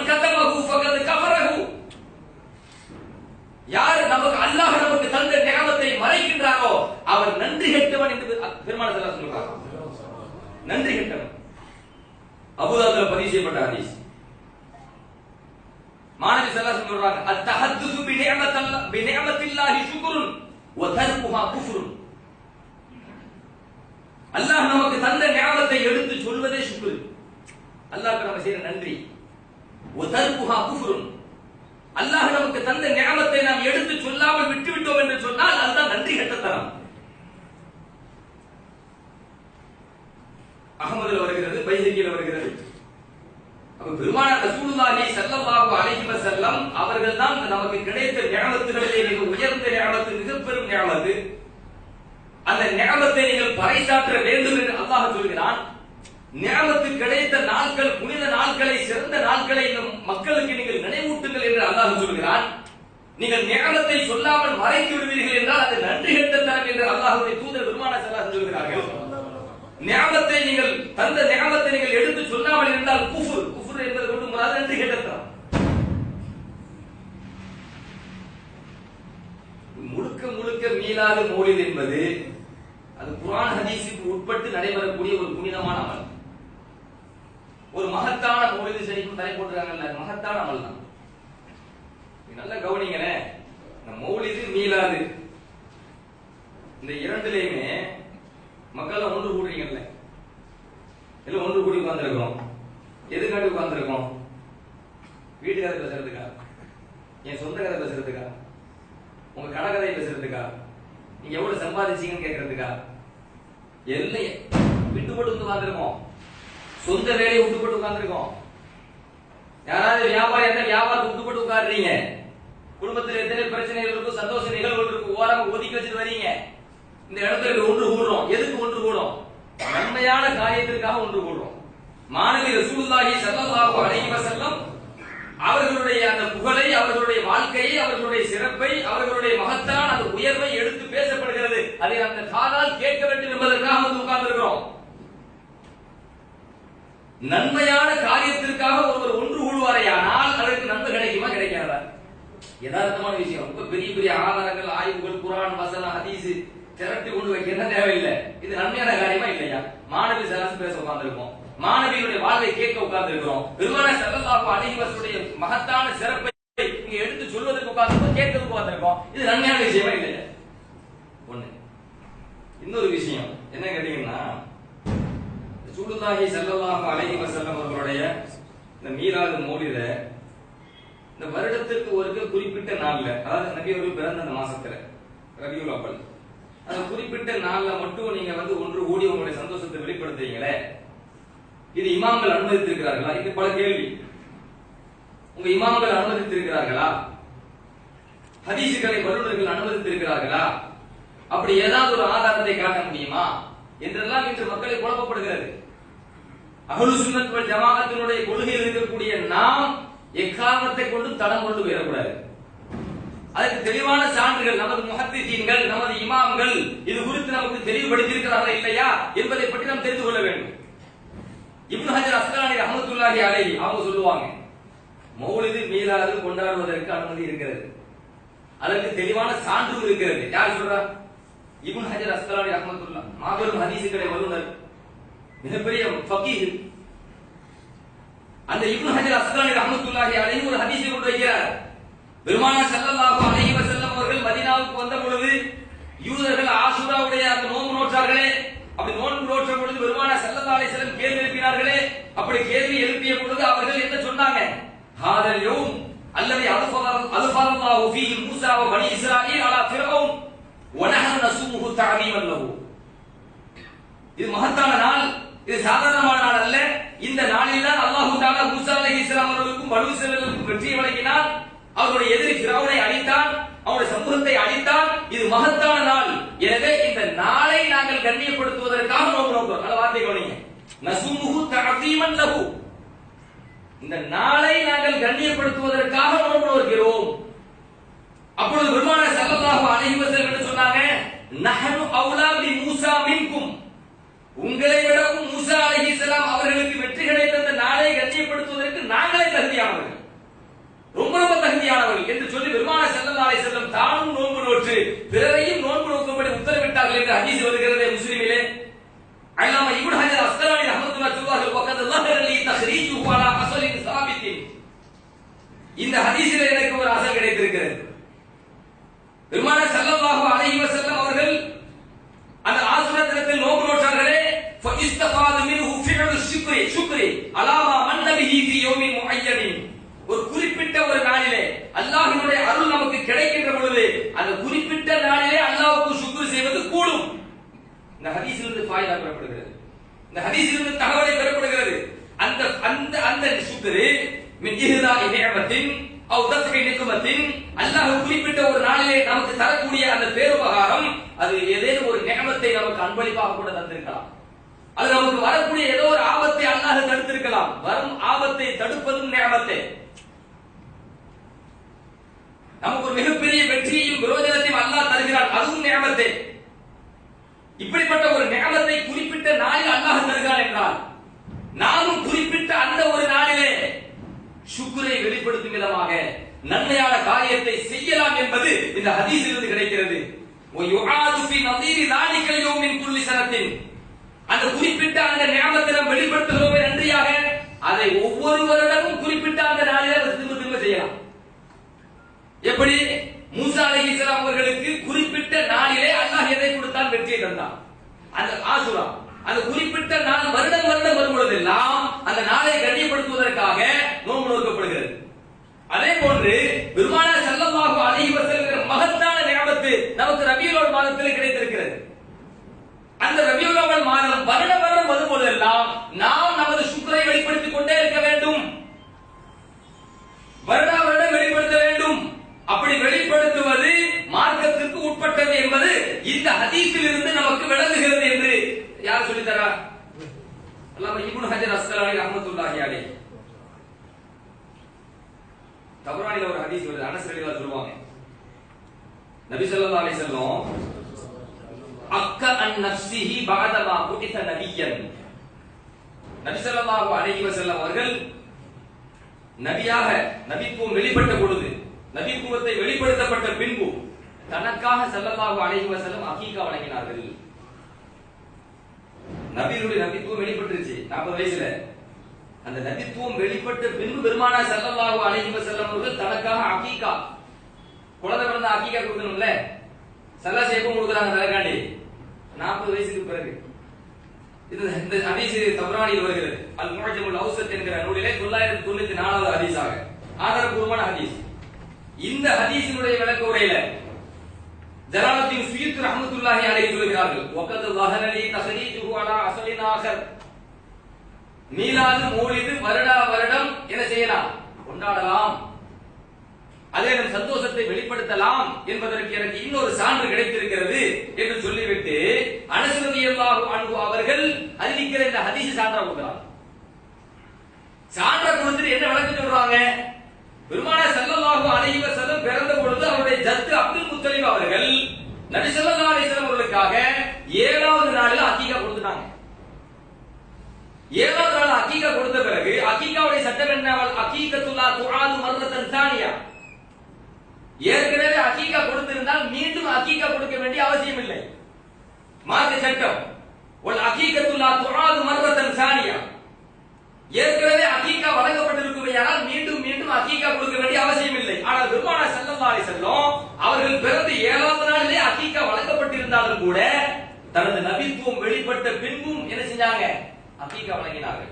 கதமஹு ஃபகத் கஃபரஹு. யார் நமக்கு அல்லாஹ் நமக்கு தந்த நியமத்தை மறைக்கின்றாரோ அவர் நன்றி கெட்டவன் என்று பெருமானார் ஸல்லல்லாஹு அலைஹி வஸல்லம் சொல்றாங்க. நன்றி கெட்டவன். அபூதாவுல பதிவு செய்யப்பட்ட ஹதீஸ். மாநபி ஸல்லல்லாஹு அலைஹி வஸல்லம் சொல்றாங்க, அத்தஹத்துஸு பிநிஅமத்தில்லாஹி ஷுக்ருன் வ தர்குஹா குஃப்ருன். அல்லாஹ் நமக்கு தந்த நியமத்தை எடுத்து சொல்வதே ஷுக்ர். அல்லாஹ்க்கு நம்ம செய்யற நன்றி. வ தர்குஹா குஃப்ருன். அல்லாஹ் நமக்கு தந்த நியமத்தை நாம் எடுத்து சொல்லாமல் விட்டுவிட்டோம் என்று சொன்னால் அதுதான் நன்றி கெட்டத்தனம். அஹ்மதுல வருகிறது, பைஹகில வருகிறது. அப்ப பெருமானார் ரசூலுல்லாஹி ஸல்லல்லாஹு அலைஹி வஸல்லம் அவர்கள் தான் நமக்கு கிடைத்த நியமத்துகளிலே மிக உயர்ந்த நியமத்து, மிக பெரும் நியமத்து. அந்த நியமத்தை நீங்கள் பறைசாற்ற வேண்டும் என்று அல்லாஹ் சொல்கிறான். நியமத்து கிடைத்த நாட்கள், புனித நாட்களை, சிறந்த நாட்களை இந்த மக்களுக்கு நீங்கள் நினைவூட்டுங்கள் என்று அல்லாஹ் சொல்கிறான். நீங்கள் நியமத்தை சொல்லாமல் மறைத்து விடுவீர்கள் என்றால் அது நன்றி கெட்டத்தனம் என்று அல்லாஹ்வுடைய தூதர் பெருமானார் ஸல்லல்லாஹு அலைஹி வஸல்லம் சொல்கிறார்கள். நியமத்தை நீங்கள் தந்த நியமத்தை நீங்கள் எடுத்து சொல்லாமல் இருந்தால் குஃப்ர். குஃப்ர் என்பது கொண்டு முராது நன்றி கெட்டத்தனம். முழுக்க முழுக்க மீலாது மௌலித் என்பது அது குர்ஆன் ஹதீஸுக்கு உட்பட்டு நடைபெறக்கூடிய ஒரு புனிதமான அமல். ஒரு மகத்தான மௌலிது ஷரீஃப் தலை போட்டுறாங்கல்ல, மகத்தான அமல் தான். நல்லா கவனிங்களே, இந்த மௌலிது மீலாது இந்த இரண்டுலயுமே மக்கள் ஒன்று கூடுறீங்கல்ல, எல்லாம் ஒன்று கூடி உட்கார்ந்துருக்கோம். எதுக்காண்டி உட்கார்ந்துருக்கோம்? வீட்டுக்கதை பேசுறதுக்கா? என் சொந்த கதை பேசுறதுக்கா? உங்க கடற்கதை பேசுறதுக்கா? நீங்க எவ்வளவு சம்பாதிச்சீங்கன்னு கேட்கறதுக்கா? எல்லாம் விட்டு போட்டு உட்கார்ந்துருக்கோம். சொந்த வேலையை விட்டு போட்டு உட்கார்ந்துருக்கோம். யாராவது வியாபாரம் இருந்தா வியாபாரத்தை விட்டு போட்டு உட்கார்றீங்க. குடும்பத்தில் எத்தனை பிரச்சனைகள் இருக்கும், சந்தோஷ நிகழ்வுகள் இருக்கும், ஓரமா ஒதுக்கி வச்சுட்டு வரீங்க. இந்த இடத்துல ஒன்று கூடுறோம். எதுக்கு ஒன்று கூடும்? நன்மையான காரியத்திற்காக ஒன்று கூடுறோம். மாநபி ரசூலுல்லாஹி ஸல்லல்லாஹு அலைஹி வஸல்லம் அவர்களுடைய அந்த புகழை, அவர்களுடைய வாழ்க்கையை, அவர்களுடைய சிறப்பை, அவர்களுடைய மகத்தான அந்த உயர்வை எடுத்து பேசப்படுகிறது. அதை அந்த காதால் கேட்க வேண்டும் என்பதற்காக வந்து உட்கார்ந்திருக்கிறோம். நன்மையான காரியத்திற்காக ஒருவர் ஒன்று கூடுவாரையானால் அதற்கு நன்மை கிடைக்குமா, கிடைக்காதா? யதார்த்தமான விஷயம். ரொம்ப பெரிய பெரிய ஆதாரங்கள், ஆய்வுகள், குர்ஆன் வசனம், ஹதீஸ் திரட்டி கொண்டு வைக்க தேவையில்லை. இது நன்மையான காரியமா இல்லையா? மாநபி ஸல்லல்லாஹு பேச உட்கார்ந்திருக்கோம். மாணவியுடைய வாழ்வை கேட்க உட்கார்ந்து இருக்கிறோம். பெருமானார் ஸல்லல்லாஹு அலைஹி வஸல்லம் மகத்தான சிறப்பை இங்க எடுத்து சொல்வதற்கு உட்கார்ந்து கேட்க உட்கார்ந்திருக்கோம். இது நன்மையான விஷயமா இல்லையா? ஒண்ணு. இன்னொரு விஷயம் என்ன கேட்டீங்கன்னா, ரசூலுல்லாஹி ஸல்லல்லாஹு அலைஹி வஸல்லம் அவர்களுடைய இந்த மீலாது மௌலித இந்த வருடத்திற்கு ஒரு குறிப்பிட்ட நாள்ல, அதாவது நபி அவர்கள் பிறந்த அந்த மாசத்துல ரபியுல் அவ்வல், அந்த குறிப்பிட்ட நாள்ல மட்டும் நீங்க ஒன்று கூடி உங்களுடைய சந்தோஷத்தை வெளிப்படுத்துறீங்களே, இது இமாம்கள் அனுமதித்திருக்கிறார்களா? இது பல கேள்வி. உங்க இமாம்கள் அனுமதித்திருக்கிறார்களா? ஹதீசுகளை வல்லுநர்கள் அனுமதித்திருக்கிறார்களா? அப்படி ஏதாவது ஒரு ஆதாரத்தை காட்ட முடியுமா என்றெல்லாம் இன்று மக்களை குழப்பப்படுகிறது. அஹ்லு சுன்னத் வல் ஜமாஅத்தினுடைய கொள்கையில் இருக்கக்கூடிய நாம் எக்காரணத்தை கொண்டு தடம் கொண்டு போயிடக்கூடாது. அதற்கு தெளிவான சான்றுகள் நமது முஹத்திஸீன்கள், நமது இமாம்கள் இது குறித்து நமக்கு தெளிவுபடுத்தியிருக்கிறார்களா இல்லையா என்பதை பற்றி நாம் தெரிந்து கொள்ள வேண்டும். இப்னு ஹஜர் அஸ்கலானி ரஹ்மத்துல்லாஹி அலைஹி அவங்க சொல்லுவாங்க, மௌலிது மீலாது கொண்டாடுவதற்கு அனுமதி இருக்கிறது, அதற்கு தெளிவான சான்றும் இருக்கிறது. யார் சொல்றா? இப்னு ஹஜர் அஸ்கலானி ரஹ்மத்துல்லாஹ், மாபெரும் ஹதீசுகளை வல்லுநர், மிகப்பெரிய ஃபகீஹ். அந்த இப்னு ஹஜர் அஸ்கலானி ரஹ்மத்துல்லாஹி அலைஹி ஒரு ஹதீஸை கொண்டு வைக்கிறார். பெருமானார் ஸல்லல்லாஹு அலைஹி வஸல்லம் அவர்கள் மதீனாவுக்கு வந்த பொழுது யூதர்கள் ஆஷூராவுடைய அந்த நோன்பு நோற்றார்களே, அப்படி நோன்பு நோற்ற பொழுது பெருமானார் ஸல்லல்லாஹு அலைஹி வஸல்லம் கேள்வி எழுப்பினார்களே, அப்படி கேள்வி எழுப்பிய பொழுது அவர்கள் என்ன சொன்னாங்க? ஹாதல் யௌம் அல்லதி அல்ஃபரல்லாஹு ஃபீஹி மூஸா வ பனி இஸ்ராயீல் அலா ஃபிர்அவுன் வ நஹ்னு நஸூமுஹு தஅலீமன் லஹு. இது மகத்தான நாள், இது சாதாரணமான நாள் அல்ல. இந்த நாளில் தான் அல்லாஹ் தஆலா மூஸா அலைஹிஸ்ஸலாம் அவர்களுக்கும் பனி இஸ்ராயீலுக்கும் வெற்றியை வழங்கினார். அவருடைய எதிரி ஃபிரௌனை அழித்தான், அவருடைய சமூகத்தை அழித்தான். இது மகத்தான நாள். எனவே இந்த நாளை நாங்கள் கண்ணியப்படுத்துவதற்காக நோன்பு நோக்கிறோம். நல்ல வார்த்தை கவனிங்க. நஸூமுஹு தஅலீமன் லஹு. இந்த நாளை நாங்கள் கண்ணியப்படுத்துவதற்காக நோன்பு நோக்கிறோம். அப்பொழுது பெருமானார் ஸல்லல்லாஹு அலைஹி வஸல்லம் என்ன சொன்னாங்க? நஹனு அவுலா பி மூஸா மின்கும். உங்களை விடவும் மூஸா அலைஹிஸ்ஸலாம் அவர்களுக்கு வெற்றி கிடைத்த அந்த நாளை கண்ணியப்படுத்துவதற்கு நாங்களே தகுதியானவர்கள், ரொம்ப ரொம்ப தகுதியானவர்கள் என்று சொல்லி பெருமானார் ஸல்லல்லாஹு அலைஹி வஸல்லம் தானும் நோன்பு நோற்று பிறரையும் நோன்பு நோக்கும்படி உத்தரவிட்டார்கள் என்று ஹதீஸ் வருகிறது முஸ்லிமிலே. அல்லாமா இப்னு ஹஜர் அஸ்கலானி ரஹ்மத்துல்லாஹி சொல்வார்கள், வகத் ظهر لي تخريجه على اصل ثابت. இந்த ஹதீஸிலே எனக்கு ஒரு அசல் கிடைத்திருக்கிறது. பெருமானார் ஸல்லல்லாஹு அலைஹி வஸல்லம் அவர்கள் அந்த ஆசுரா தினத்தில் நோன்பு நோற்றார்களே, فاستفاد منه فعل الشكر على ما من به في يوم معين. ஒரு குறிப்பிட்ட ஒரு நாளிலே அல்லாஹ்வினுடைய அருள் நமக்கு கிடைக்கின்ற பொழுது அந்த குறிப்பிட்ட நாளிலே அல்லாஹ்வுக்கு சுக்ர் செய்வது கூடும். இந்த ஹதீஸிலிருந்து ஃபாயிதா பெறப்படுகிறது, இந்த ஹதீஸிலிருந்து தகவலை பெறப்படுகிறது. அந்த அந்த அந்த சுக்ர் மின் இஹ்தாஇ நிஅமத்தின் அவ் தஃபி நிக்மத்தின், அல்லாஹ் குறிப்பிட்ட ஒரு நாளிலே நமக்கு தரக்கூடிய அந்த பேருபகாரம், அது ஏதேனும் ஒரு நிஅமத்தை நமக்கு அன்பளிப்பாக கூட தந்திருக்கலாம். அது நமக்கு வரக்கூடிய ஏதோ ஒரு ஆபத்தை அல்லாஹ் தடுத்திருக்கலாம். வரும் ஆபத்தை தடுப்பதும் நிஅமத்தே. நமக்கு ஒரு மிகப்பெரிய வெற்றியையும் பிரயோஜனத்தையும் அல்லாஹ் தருகிறான், அதுவும் நிஅமத்தே. இப்படிப்பட்ட ஒரு நிஅமத்தை குறிப்பிட்ட நாளில் அல்லாஹ் தருகிறான் என்றால் நாமும் குறிப்பிட்ட அந்த ஒரு நாளிலே சுக்ரை வெளிப்படுத்தும் விதமாக நன்மையான காரியத்தை செய்யலாம் என்பது இந்த ஹதீஸிலிருந்து கிடைக்கிறது. وَيُعَادُ فِي نَظِيرِ ذَلِكَ الْيَوْمِ مِنْ كُلِّ سَنَةٍ. அந்த குறிப்பிட்ட அந்த நிஅமத்தை நாம் வெளிப்படுத்துகிறோமே நன்றியாக, அதை ஒவ்வொரு வருடமும் குறிப்பிட்ட அந்த நாளிலே திரும்ப திரும்ப செய்யலாம். எப்படி? மூஸா அலைஹிஸ்ஸலாம் அவர்களுக்கு குறிப்பிட்ட நாளிலே அல்லாஹ் எதை கொடுத்தான்? வெற்றியை தந்தான். அந்த ஆசுரா, அந்த குறிப்பிட்ட நாள் வருடம் வருடம் வரும்பொழுதெல்லாம் அந்த நாளை கண்ணியப்படுத்துவதற்காக நோன்பு நோக்கப்படுகிறது. அதே போன்று பெருமானார் ஸல்லல்லாஹு அலைஹி வஸல்லம் மகத்தான நிஅமத்து நமக்கு ரபியுல் அவ்வல் மாதத்தில் கிடைத்திருக்கிறது. அந்த ரபியுல் அவ்வல் மாதம் வருடம் வருடம் வரும்போதெல்லாம் நாம் நமது சுக்ரை வெளிப்படுத்திக் கொண்டே இருக்க வேண்டும், வருடா வருடம் வெளிப்படுத்த வேண்டும். அப்படி வெளிப்படுத்துவது மார்க்கத்திற்கு உட்பட்டது என்பது இந்த ஹதீஸில் இருந்து நமக்கு விளங்குகிறது என்று யார் சொல்லி தரா? அல்லாமா இப்னு ஹஜர் அஸ்கலானி ரஹ்மத்துல்லாஹி அலைஹி. தபரானில ஒரு ஹதீஸ் வருது, அனஸ் ரலியல்லாஹு சொல்லுவாங்க, நபி ஸல்லல்லாஹு அலைஹி வஸல்லம் அக்க அன் நஃப்ஸிஹி பஅத மா புஇத நபியன். நபி ஸல்லல்லாஹு அலைஹி வஸல்லம் அவர்கள் நபியாக நபித்துவம் வெளிப்பட்ட பொழுது, நபித்துவத்தை வெளிப்படுத்தப்பட்ட பின்பு தனக்காக ஸல்லல்லாஹு அலைஹி வஸல்லம் அகீகா வழங்கினார்கள். நபியுடைய நபித்துவம் வெளிப்பட்டுருச்சு 40 வயசுல. அந்த நபித்துவம் வெளிப்பட்ட பின்பு பெருமானார் ஸல்லல்லாஹு அலைஹி வஸல்லம் அவர்கள் தனக்காக அகீகா, குழந்தை பிறந்த அகீகா கொடுக்கணும்ல, சல்லல்லாஹு எப்போ கொடுக்குறாங்க தனக்காண்டி 40 வயசுக்கு பிறகு. இந்த ஹதீஸ் தப்ரானியில் வருகிறது. அல் முஅஜமுல் அவ்ஸத் என்கிற நூலிலே 994வது ஹதீஸாக ஆதாரபூர்வமான ஹதீஸ். இந்த ஹதீஸினுடைய விளக்க உரையில ஜலாலுத்தீன் சுயூத்தி ரஹ்மத்துல்லாஹி அலைஹி சொல்கிறார்கள், வகத் ظهرலி தஹரீஜுஹு அலா அஸ்லின் ஆகர். மீலாது மௌலிது வருடா வருடம் என்ன செய்யலாம், கொண்டாடலாம், அதே நம் சந்தோஷத்தை வெளிப்படுத்தலாம் என்பதற்கு எனக்கு இன்னொரு சான்று கிடைத்திருக்கிறது என்று சொல்லிவிட்டு அனஸ் ரலியல்லாஹு அன்ஹு அவர்கள் அறிவிக்கிற இந்த ஹதீஸ் சான்றா கொடுக்கிறார். சான்றா கொடுத்துட்டு என்ன விளக்கம் சொல்றாங்க, பெருமானார் ஸல்லல்லாஹு அலைஹி வஸல்லம் பிறந்த பொழுது அவருடைய ஜத்து அப்துல் முத்தலிப் அவர்கள் நபி ஸல்லல்லாஹு அலைஹி வஸல்லம் அவர்களுக்காக 7வது நாளில் அகீகா கொடுத்தாங்க. 7வது நாள் அகீகா கொடுத்த பிறகு அகீகாவுடைய சட்டம் என்ன, அகீகத்துல்லா துஆது மர்ரத்தன் தானியா. ஏற்கனவே அகீகா கொடுத்திருந்தால் மீண்டும் அகீகா கொடுக்க வேண்டிய அவசியம் இல்லை, மார்க்க சட்டம். ஒல் அகீகத்துல்லா துஆது மர்ரத்தன் தானியா. ஏற்கனவே அகீகா வழங்கப்பட்டிருக்குமையானால் மீண்டும் மீண்டும் அகீகா கொடுக்க வேண்டிய அவசியம் இல்லை. ஆனால் பெருமானார் ஸல்லல்லாஹு அலைஹி வஸல்லம் அவர்கள் பிறந்த 7வது நாளிலே அகீகா வழங்கப்பட்டிருந்தாலும் கூட தனது நபித்துவம் வெளிப்பட்ட பின்பும் என்ன செஞ்சாங்க, அகீகா வழங்கினார்கள்.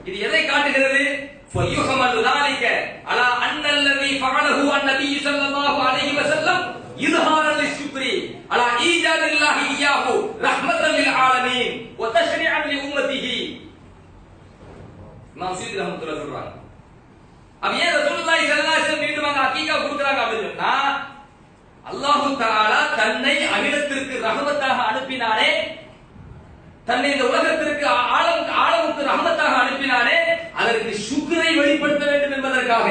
இது எதை காட்டுகிறது, ஃபயுஹமலு ذلك على ان الذي فعله النبي صلى الله عليه وسلم اظهارا للشكر على ايجاد الله اياه رحمة للعالمين وتشريعا لامته. இமாம் சுயூத்தி ரஹ்மத்துல்லாஹி சொல்றாங்க. அப்ப ஏன் ரசூலுல்லாஹி ஸல்லல்லாஹு அலைஹி வஸல்லம் மீண்டும் அங்க அகீகா கொடுக்கறாங்க அப்படின்னு சொன்னா, அல்லாஹ் தஆலா தன்னை அகிலத்திற்கு ரஹமத்தாக அனுப்பினானே, தன்னை இந்த உலகத்திற்கு ஆழமுக்கு ரஹமத்தாக அனுப்பினானே, அதற்கு சுக்ரை வெளிப்படுத்த வேண்டும் என்பதற்காக,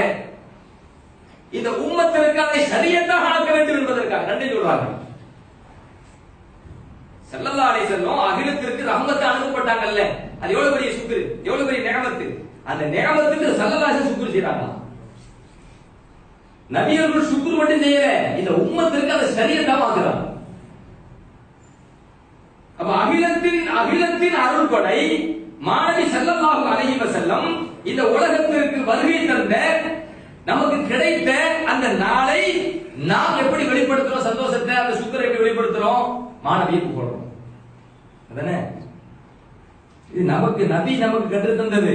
இந்த உம்மத்திற்கு அதை ஷரியத்தாக ஆக்க வேண்டும் என்பதற்காக நன்றி சொல்றாங்க. ஸல்லல்லாஹு அலைஹி வஸல்லம் அகிலத்திற்கு ரஹமத் அனுப்பப்பட்டாங்கல்ல, அது எவ்வளவு பெரிய சுக்ர், எவ்வளவு பெரிய நிஅமத். அந்த நிஅமத்துக்கு ஸல்லல்லாஹு அலைஹி வஸல்லம் சுக்ர் செய்றாங்க. நபியர்கள் சுக்ர் மட்டும் செய்யல, இந்த உம்மத்திற்கு அதை ஷரியத்தாக ஆக்குறாங்க. அப்ப அகிலத்தின் அருள் கொடை மாணவி ஸல்லல்லாஹு அலைஹி வஸல்லம் இந்த உலகத்திற்கு வருகை தந்த நமக்கு கிடைத்த அந்த நாளை நாம் எப்படி வெளிப்படுத்துறோம், சந்தோஷத்தை, அந்த சுக்கரை எப்படி வெளிப்படுத்துறோம், மாணவியை புகழணும். அதானே இது நமக்கு நபி நமக்கு கற்று தந்தது.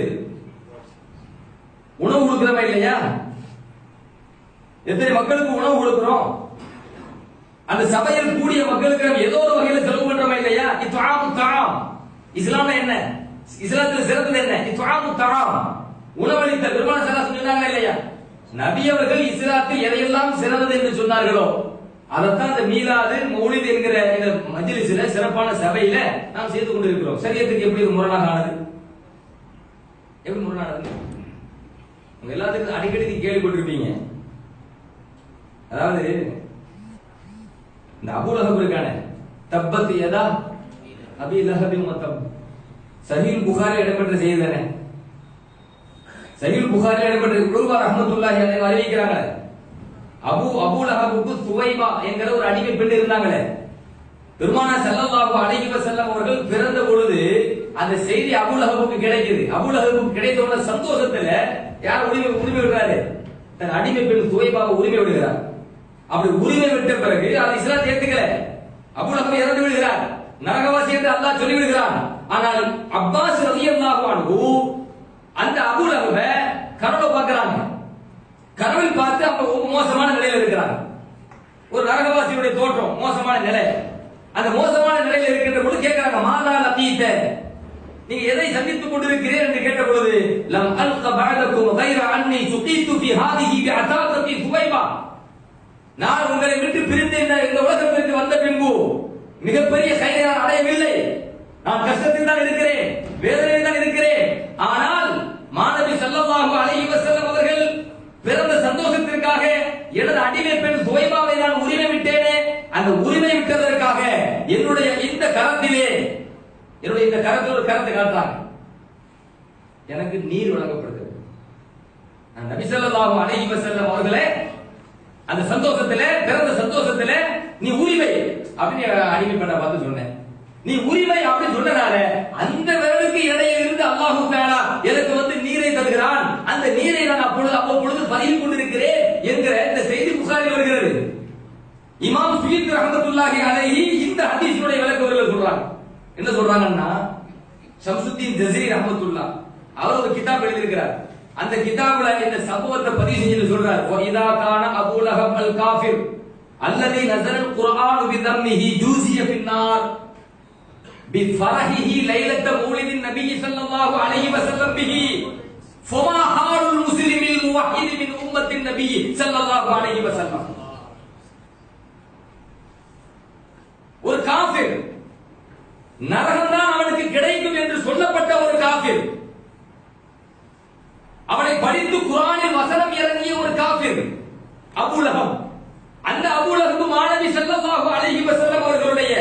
உணவு கொடுக்கிறோமா இல்லையா, எத்தனை மக்களுக்கு உணவு கொடுக்கிறோம், அந்த சபையில் கூடிய மக்களுக்கு நம்ம ஏதோ ஒரு வகையில் செலவு பண்றோமா இல்லையா. இத்ஆமு தஆம், இஸ்லாம்ல என்ன, இஸ்லாத்துல சிறந்தது என்ன, இத்ஆமு தஆம், உணவளித்த. பெருமானார் ஸல்லல்லாஹு அலைஹி வஸல்லம் சொன்னாங்க இல்லையா, நபி அவர்கள் இஸ்லாத்தில் எதையெல்லாம் சிறந்தது என்று சொன்னார்களோ அதைத்தான் இந்த மீலாது மௌலித் என்கிற இந்த மஜ்லிஸ்ல சிறப்பான சபையில நாம் செய்து கொண்டிருக்கிறோம். சரியத்துக்கு எப்படி இது முரணாக ஆனது, எப்படி முரணானது? உங்க எல்லாத்துக்கும் அடிக்கடி கேள்விப்பட்டிருப்பீங்க. அதாவது இந்த அபூ லஹப் இருக்கானே, தப்பத் யதா அபீ லஹப் வதப், சஹீஹ் புகாரி இடம்பெற்ற செய்தி தானே. சஹீஹ் புகாரி இடம்பெற்ற உர்வா ரஹ்மத்துல்லாஹி அலைஹி அறிவிக்கிறாங்க, அபூ லஹபுக்கு சுவைபா என்கிற ஒரு அடிமை பெண் இருந்தாங்களே, பெருமானார் ஸல்லல்லாஹு அலைஹி வஸல்லம் அவர்கள் பிறந்த பொழுது அந்த செய்தி அபூ லஹபுக்கு கிடைக்குது. அபூ லஹபுக்கு கிடைத்த உடனே சந்தோஷத்துல யார் உரிமை விடுறாரு, தன் அடிமை பெண் சுவைபாவை உரிமை விடுகிறார். அப்படி உரிமை விட்ட பிறகு அது இஸ்லாத்தை ஏத்துக்கல, அபூ லஹப் இறந்து விடுகிறார், நரகவாசி என்று அல்லாஹ் சொல்லி விடுகிறான். ஆனால் அப்பாஸ் ரலியல்லாஹு அன்ஹு அந்த அபூ லஹபை கனவுல பார்க்கறாங்க. கனவில் பார்த்து அவங்க மோசமான நிலையில இருக்கிறாங்க, ஒரு நரகவாசியுடைய தோற்றம், மோசமான நிலை. அந்த மோசமான நிலையில இருக்கின்ற பொழுது கேட்கிறாங்க, மாதா லதீத, நீங்க எதை சந்தித்துக் கொண்டிருக்கிறீர்கள் என்று கேட்ட பொழுது, லம் அல்க பஅதகும் கைர அன்னி சுகீது ஃபி ஹாதிஹி பிஅதாகதி சுவைபா, நான் உங்களை விட்டு பிரிந்து இந்த உலகத்திற்கு வந்த பின்பு மிகப்பெரிய கையை நான் அடையவில்லை, நான் கஷ்டத்தில் தான் இருக்கிறேன், வேதனையில் தான் இருக்கிறேன். ஆனால் மாணவி ஸல்லல்லாஹு அலைஹி வஸல்லம் அவர்கள் பிறந்த சந்தோஷத்திற்காக எனது அடிமை பெண் சுவைபாவை நான் உரிமை விட்டேனே, அந்த உரிமை விட்டதற்காக என்னுடைய இந்த கரத்திலே, என்னுடைய இந்த கரத்தில் ஒரு கரத்தை காட்டுறாங்க, எனக்கு நீர் வழங்கப்படுகிறது. நபி ஸல்லல்லாஹு அலைஹி வஸல்லம் அவர்களே அந்த சந்தோஷத்திலே, பிறந்த சந்தோஷத்திலே நீ உரிமை அப்படின்னு அடிமை பண்ண பார்த்து சொன்னேன். நீ உரிமை அப்படின்னு சொன்னனால அந்த விரலுக்கு இடையில இருந்து அல்லாஹு தஆலா எனக்கு வந்து நீரை தருகிறான், அந்த நீரை நான் அவ்வப்பொழுது பதிவு கொண்டிருக்கிறேன் என்கிற இந்த செய்தி புகாரில் வருகிறது. இமாம் சுயீத் ரஹ்மத்துல்லாஹி அலைஹி இந்த ஹதீஸுடைய விளக்கவர்கள் சொல்றாங்க. என்ன சொல்றாங்கன்னா, ஷம்சுத்தீன் ஜஸீரி ரஹ்மத்துல்லாஹ் அவர் ஒரு கிதாப் எழுதியிருக்கிறார். அந்த கிதாபுல இந்த சம்பவத்தை பதிவு செஞ்சு சொல்றார். இதா கான அபூ லஹப் அல் காஃபிர் அல்லதி நஸலல் குர்ஆன் பிதம்மிஹி ஜூஸிய ஃபின்னார் பிஃபரஹிஹி லைலத்த மௌலிதின் நபி ஸல்லல்லாஹு அலைஹி வஸல்லம் பிஹி ஃபமா ஹாலுல் முஸ்லிமில் முவஹ்ஹித் மின் உம்மத்தின் நபி ஸல்லல்லாஹு அலைஹி வஸல்லம். ஒரு காஃபிர், நரகம் தான் அவனுக்கு கிடைக்கும் என்று சொல்லப்பட்ட ஒரு காஃபிர், அவனை படித்து குர்ஆனில் வசனம் இறங்கிய ஒரு காஃபிர் அபூ லஹப். அந்த அபூ லஹப் மாணவி ஸல்லல்லாஹு அலைஹி வஸல்லம் அவர்களுடைய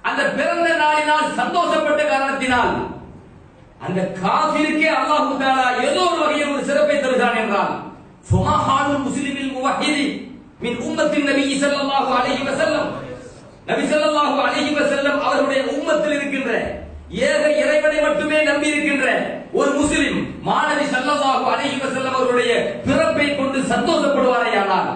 அந்த பிறந்த நாளினால் சந்தோஷப்பட்ட காரணத்தினால் அந்த காஃபிருக்கே அல்லாஹ் தஆலா ஏதோ ஒரு வகையில் ஒரு சிறப்பை தருகிறான் என்றால் ஃபமா ஹாலுல் முஸ்லிமில் முவஹ்ஹித் மின் உம்மத்தின் நபி ஸல்லல்லாஹு அலைஹி வஸல்லம், நபி ஸல்லல்லாஹு அலைஹி வஸல்லம் அவருடைய உம்மத்தில் இருக்கின்ற ஏக இறைவனை மட்டுமே நம்பி இருக்கின்ற ஒரு முஸ்லிம் மாணவி ஸல்லல்லாஹு அலைஹி வஸல்லம் அவருடைய பிறப்பை கொண்டு சந்தோஷப்படுவாரேயானால்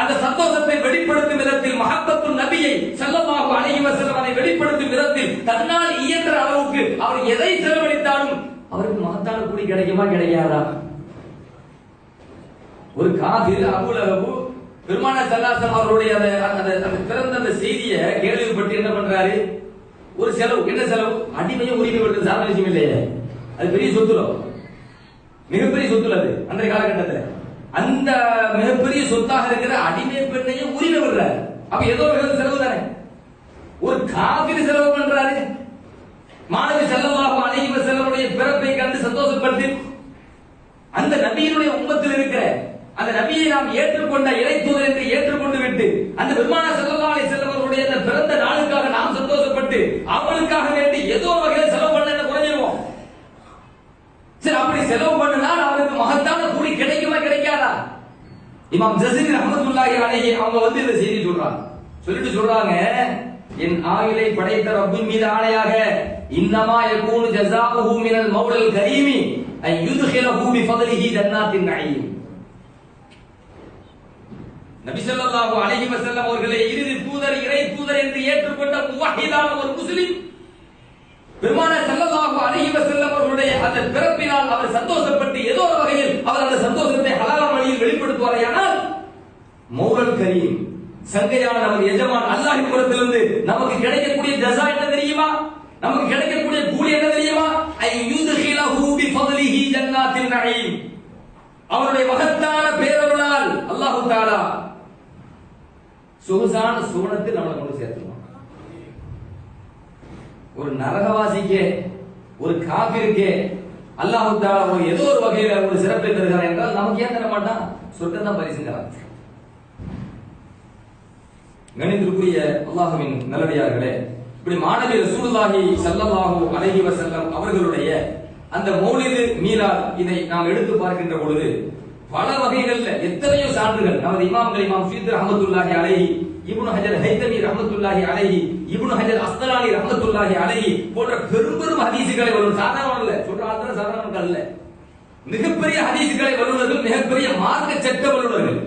அந்த சந்தோஷத்தை வெளிப்படுத்தும் விதத்தில் மஹப்பத்துன் நபியை ஸல்லல்லாஹு அலைஹி வஸல்லம் அதை வெளிப்படுத்தும் விதத்தில் தன்னால் இயன்ற அளவுக்கு அவர் எதை செலவழித்தாலும் அவருக்கு மகத்தான கூலி கிடைக்குமா கிடைக்காதா? ஒரு காஃபிர் அபூ லஹப் பெருமானார் ஸல்லல்லாஹு அலைஹி வஸல்லம் அவருடைய அந்த பிறந்த அந்த செய்தியை கேள்விப்பட்டு என்ன பண்றாரு? ஒரு செலவு. என்ன செலவு? அடிமையை உரிமை கொடுத்து சாதாரண விஷயம் இல்லையே, அது பெரிய சொத்துல, மிகப்பெரிய சொத்துல அது அன்றைய காலகட்டத்தில். அந்த மிகப்பெரிய சொத்தாக இருக்கிற அடிமை பெண்ணையும் உரிமை விடுறாரு. அப்ப ஏதோ ஒரு செலவு தானே. ஒரு காஃபிர் செலவு பண்றாரு. மாணவி ஸல்லல்லாஹு அலைஹி வஸல்லமுடைய பிறப்பை கண்டு சந்தோஷப்பட்டு அந்த நபியினுடைய உம்மத்தில் இருக்கிற அந்த நபியை நாம் ஏற்றுக்கொண்ட இறை தூதர் என்று ஏற்றுக்கொண்டு விட்டு அந்த பெருமானார் ஸல்லல்லாஹு அலைஹி வஸல்லம் அவருடைய அந்த பிறந்த நாளுக்காக நாம் சந்தோஷப்பட்டு அவளுக்காக வேண்டி ஏதோ ஒரு வகையில் செலவு பண்ண என்ன குறைஞ்சிருவோம்? சரி, அப்படி செலவு பண்ணினால் அவருக்கு மகத்தான கூலி கிடைக்குமா கிடைக்காதா? இமாம் ஜஸீரி ரஹ்மத்துல்லாஹி அலைஹி அவங்க வந்து இந்த செய்தி சொல்றாங்க, என் ஆயிலை படைத்த ரப்பின் மீது ஆணையாக, இன்னமா யகூனு ஜஸாஉஹு மினல் மௌலல் கரீமி அன் யுத்கிலஹு பிஃதலிஹி ஜன்னாத்தின் நஈம். நபி ஸல்லல்லாஹு அலைஹி வஸல்லம் அவர்களை இறுதி தூதர், இறை தூதர் என்று ஏற்றுக்கொண்ட முவஹ்ஹிதான ஒரு முஸ்லிம் பெருமானார் ஸல்லல்லாஹு அலைஹி வஸல்லம் அவர்களுடைய அந்த பிறப்பினால் அவர் சந்தோஷப்பட்டு ஏதோ ஒரு வகையில் அவர் அந்த சந்தோஷத்தை ஹலாலான வழியில் வெளிப்படுத்துவாரேயானால் மௌலல் கரீம், சங்கையான நமது எஜமான் அல்லாஹ்வின் புறத்திலிருந்து நமக்கு கிடைக்கக்கூடிய ஜஸா என்ன தெரியுமா? நமக்கு கிடைக்கக்கூடிய கூலி என்ன தெரியுமா? ஐ யுத்கிலஹு பிஃதலிஹி ஜன்னாத்தின் நஈம். அவருடைய மகத்தான பேரருளால் அல்லாஹ் தஆலா சொகுசான சுவனத்தில் நம்மளை கொண்டு சேர்த்துவான். ஒரு நரகவாசிக்கே, ஒரு காபிருக்கே அல்லாஹ் தஆலா ஒரு ஏதோ ஒரு வகையில ஒரு சிறப்பை தருகிறார் என்றால் நமக்கு ஏன் தர மாட்டான்? சொர்க்கம் தான் பரிசுங்கிறான். கணிதத்திற்குரிய அல்லாஹ்வின் நல்லடியார்களே, இப்படி மாணவி ரசூலுல்லாஹி ஸல்லல்லாஹு அலைஹி வஸல்லம் அவர்களுடைய அந்த மௌலிது மீலாத் இதை நாம் எடுத்து பார்க்கின்ற பொழுது பல வகைகள்ல எத்தனையோ சான்றுகள் நமது இமாம்கள், இமாம் சுயீத் ரஹ்மத்துல்லாஹி அலைஹி, இப்னு ஹஜர் ஹைதமி ரஹ்மத்துல்லாஹி அலைஹி, இப்னு ஹஜர் அஸ்கலானி ரஹ்மத்துல்லாஹி அலைஹி போன்ற பெரும் ஹதீஸுகளை ஒரு சாதாரண இல்ல சொல்ற ஆள்தான் சாதாரண அல்ல, மிகப்பெரிய ஹதீஸுகளை வல்லுநர்கள், மிகப்பெரிய மார்க்க சட்ட வல்லுநர்கள்.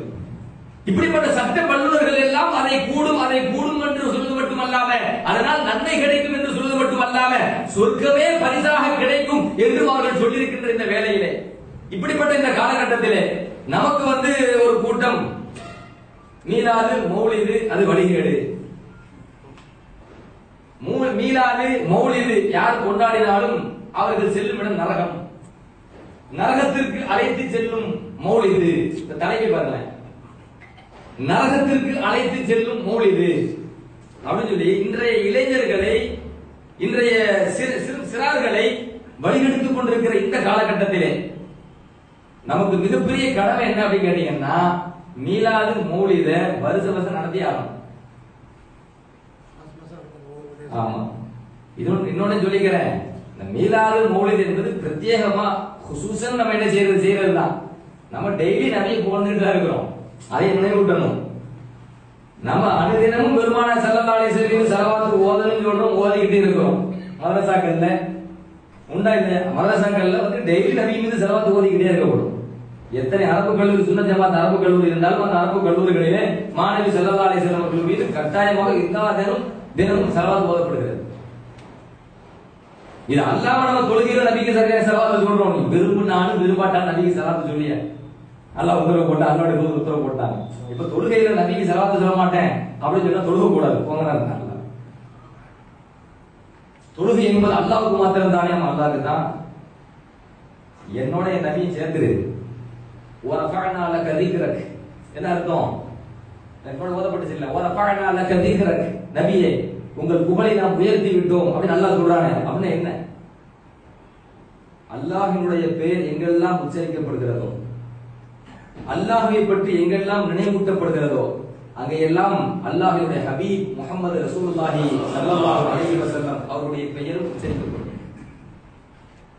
இப்படிப்பட்ட சட்ட வல்லுநர்கள் எல்லாம் அதை கூடும் என்று சொல்வது மட்டுமல்லாம, அதனால் நன்மை கிடைக்கும் என்று சொல்வது மட்டுமல்லாம சொர்க்கமே பரிசாக கிடைக்கும் என்று அவர்கள் சொல்லியிருக்கின்ற இந்த வேளையிலே, இப்படிப்பட்ட இந்த காலகட்டத்திலே நமக்கு வந்து ஒரு கூட்டம் மீலாது மௌலிது அது வழிகேடு, மீலாது மௌலிது யார் கொண்டாடினாலும் அவர்கள் செல்லும் இடம் நரகம், நரகத்திற்கு அழைத்து செல்லும் மௌலிது. இந்த தலைமை பாருங்க, நரகத்திற்கு அழைத்து செல்லும் மௌலிது அப்படின்னு சொல்லி இன்றைய இளைஞர்களை, இன்றைய சிறார்களை வழிகெடுத்துக் கொண்டிருக்கிற இந்த காலகட்டத்திலே நமக்கு மிகப்பெரிய கடமை என்ன அப்படின்னு கேட்டீங்கன்னா, மீலாது மௌலித வருஷ வருஷம் நடத்தி ஆகணும். ஆமா, இன்னொன்னு சொல்லிக்கிறேன், இந்த மீலாது மௌலிது என்பது பிரத்யேகமா குசூசன் நம்ம என்ன செய்யறதுதான். நம்ம டெய்லி நிறைய போன்னுட்டு தான் இருக்கிறோம், அதை நினைவூட்டணும். நம்ம அனுதினமும் பெருமானார் ஸல்லல்லாஹு அலைஹி வஸல்லம் மீது ஸலவாத் ஓதணும்னு சொல்றோம், ஓதிக்கிட்டே இருக்கிறோம். மதரசாக்கள்ல உண்டா இல்லையா? மதரசாக்கள்ல வந்து டெய்லி நபி மீது ஸலவாத் ஓதிக்கிட்டே இருக்கப்படும். எத்தனை அரபு கல்லூரி, சுன்னத் ஜமாத் அரபு கல்லூரி இருந்தாலும் அந்த அரபு கல்லூரிகளிலே மாணவி ஸல்லல்லாஹு அலைஹி வஸல்லம் அவர்கள் மீது கட்டாயமாக எல்லா தினமும் ஸலவாத் ஓதப்படுகிறது. இது அல்லாஹ் நம்ம தொழுகையில நபிக்கு சரியான ஸலவாத் சொல்றோம். விரும்பினாலும் விரும்பாட்டாலும் நபிக்கு ஸலவாத் சொல்லிய அல்லாஹ் உத்தரவு போட்டா, அல்லாஹ்வுடைய தூதர் உத்தரவு போட்டாங்க. இப்ப தொழுகையில நபிக்கு ஸலவாத் சொல்ல மாட்டேன் அப்படின்னு சொன்னா தொழுக கூடாது, போங்கறாங்க. தொழுகை என்பது அல்லாஹ்வுக்கு மாத்திரம் தானே, அல்லாஹ்வுக்கு தான். என்னோட என் நபியை சேர்த்துரு. வரஃபஅனா லக திக்ரக் என்ன அர்த்தம்? என்னோட ஓதப்பட்டுச்சு இல்ல, வரஃபஅனா லக திக்ரக், நபியே உங்கள் புகழை நாம் உயர்த்தி விட்டோம் அப்படின்னு அல்லாஹ் சொல்றானே. அப்படின்னா என்ன? அல்லாஹ்வினுடைய பெயர் எங்கெல்லாம் உச்சரிக்கப்படுகிறதோ, அல்லாஹ்வை பற்றி எங்கெல்லாம் நினைவூட்டப்படுகிறதோ அங்கெல்லாம் அல்லாஹ்வுடைய ஹபீப் முஹம்மது ரசூலுல்லாஹி ஸல்லல்லாஹு அலைஹி வஸல்லம் அவருடைய பெயர் உச்சரிக்கப்படும்.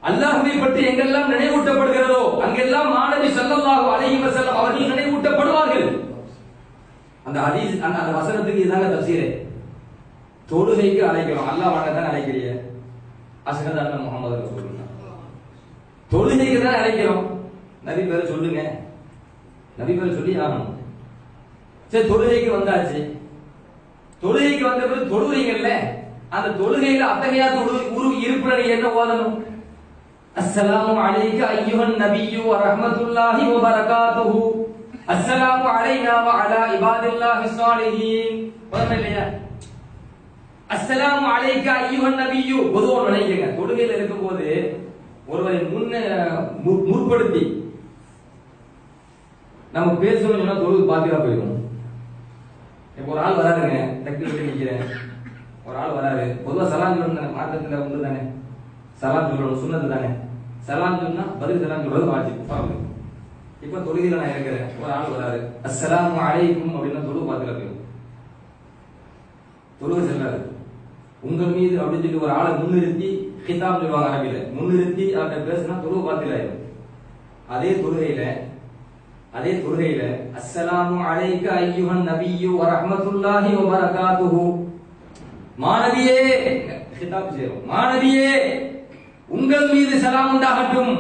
அல்லாஹ்வை பற்றி எங்கெல்லாம் நினைவூட்டப்படுகிறதோ அங்கெல்லாம் மாணவி ஸல்லல்லாஹு அலைஹி வஸல்லம் அவர்கள் நினைவூட்டப்படுவார்கள். அந்த ஹதீஸ் அந்த வசனத்துக்கு இதுதாங்க தஃசீரே. தொழுகைக்கு அழைக்கிறோம், அல்லாஹ் வணக்கத்தான் அழைக்கிறீங்க, அஷ்ஹது அன்ன முஹம்மது ரசூலுல்லாஹ். தொழுகைக்கு தான் அழைக்கிறோம், நபி பேரை சொல்லுங்க, நபி பேரை சொல்லி ஆகணும். சரி, தொழுகைக்கு வந்தாச்சு. தொழுகைக்கு வந்த பிறகு தொழுகிறீங்கல்ல, அந்த தொழுகையில அத்தகையாத்து இருப்பினர் என்ன ஓதணும்? அஸ்ஸலாமு அலைக்க அய்யுஹன் நபிய்யு வ ரஹ்மத்துல்லாஹி வ பரகாத்துஹு, அஸ்ஸலாமு அலைனா வ அலா இபாதில்லாஹி ஸாலிஹீன். ஓதணும் இல்லையா? அஸ்ஸலாமு அலைக்க அய்யுஹன் நபிய்யு பொதுவாக நினைக்கிறீங்க. தொழுகையில இருக்கும்போது ஒருவரை முற்படுத்தி நம்ம பேசணும்னு சொன்னா தொழுகை பாத்திரா போயிடும். இப்ப ஒரு ஆள் வராருங்க, டக்கு விட்டு நிக்கிறேன், ஒரு ஆள் வராரு, பொதுவா சலாம் சொல்லணும், மார்க்கத்துல உண்டு தானே, சலாம் சொல்லணும், சுன்னத்து தானே. சலாம் சொன்னா பதில் சலாம் சொல்றது வாஜிப். இப்ப தொழுகையில நான் இருக்கிறேன், ஒரு ஆள் வராரு, அஸ்ஸலாமு அலைக்கும் அப்படின்னா தொழுகை பாத்திரா போயிடும், தொழுகை செல்லாது. உங்கள் மீது அப்படின்னு சொல்லி ஒரு ஆளை முன்னிறுத்தி கிதாப் சொல்லுவாங்க அரபியில, முன்னிறுத்தி அவர்கிட்ட பேசினா தொழுகை பாத்திராயிரும். அதே தொழுகையில அஸ்ஸலாமு அலைக்க அய்யுஹன் நபிய்யு வ ரஹ்மத்துல்லாஹி வ பரகாத்துஹு, மாநபியே கிதாப் செய்றோம், மாநபியே உங்கள் மீது சலாம் உண்டாகட்டும்,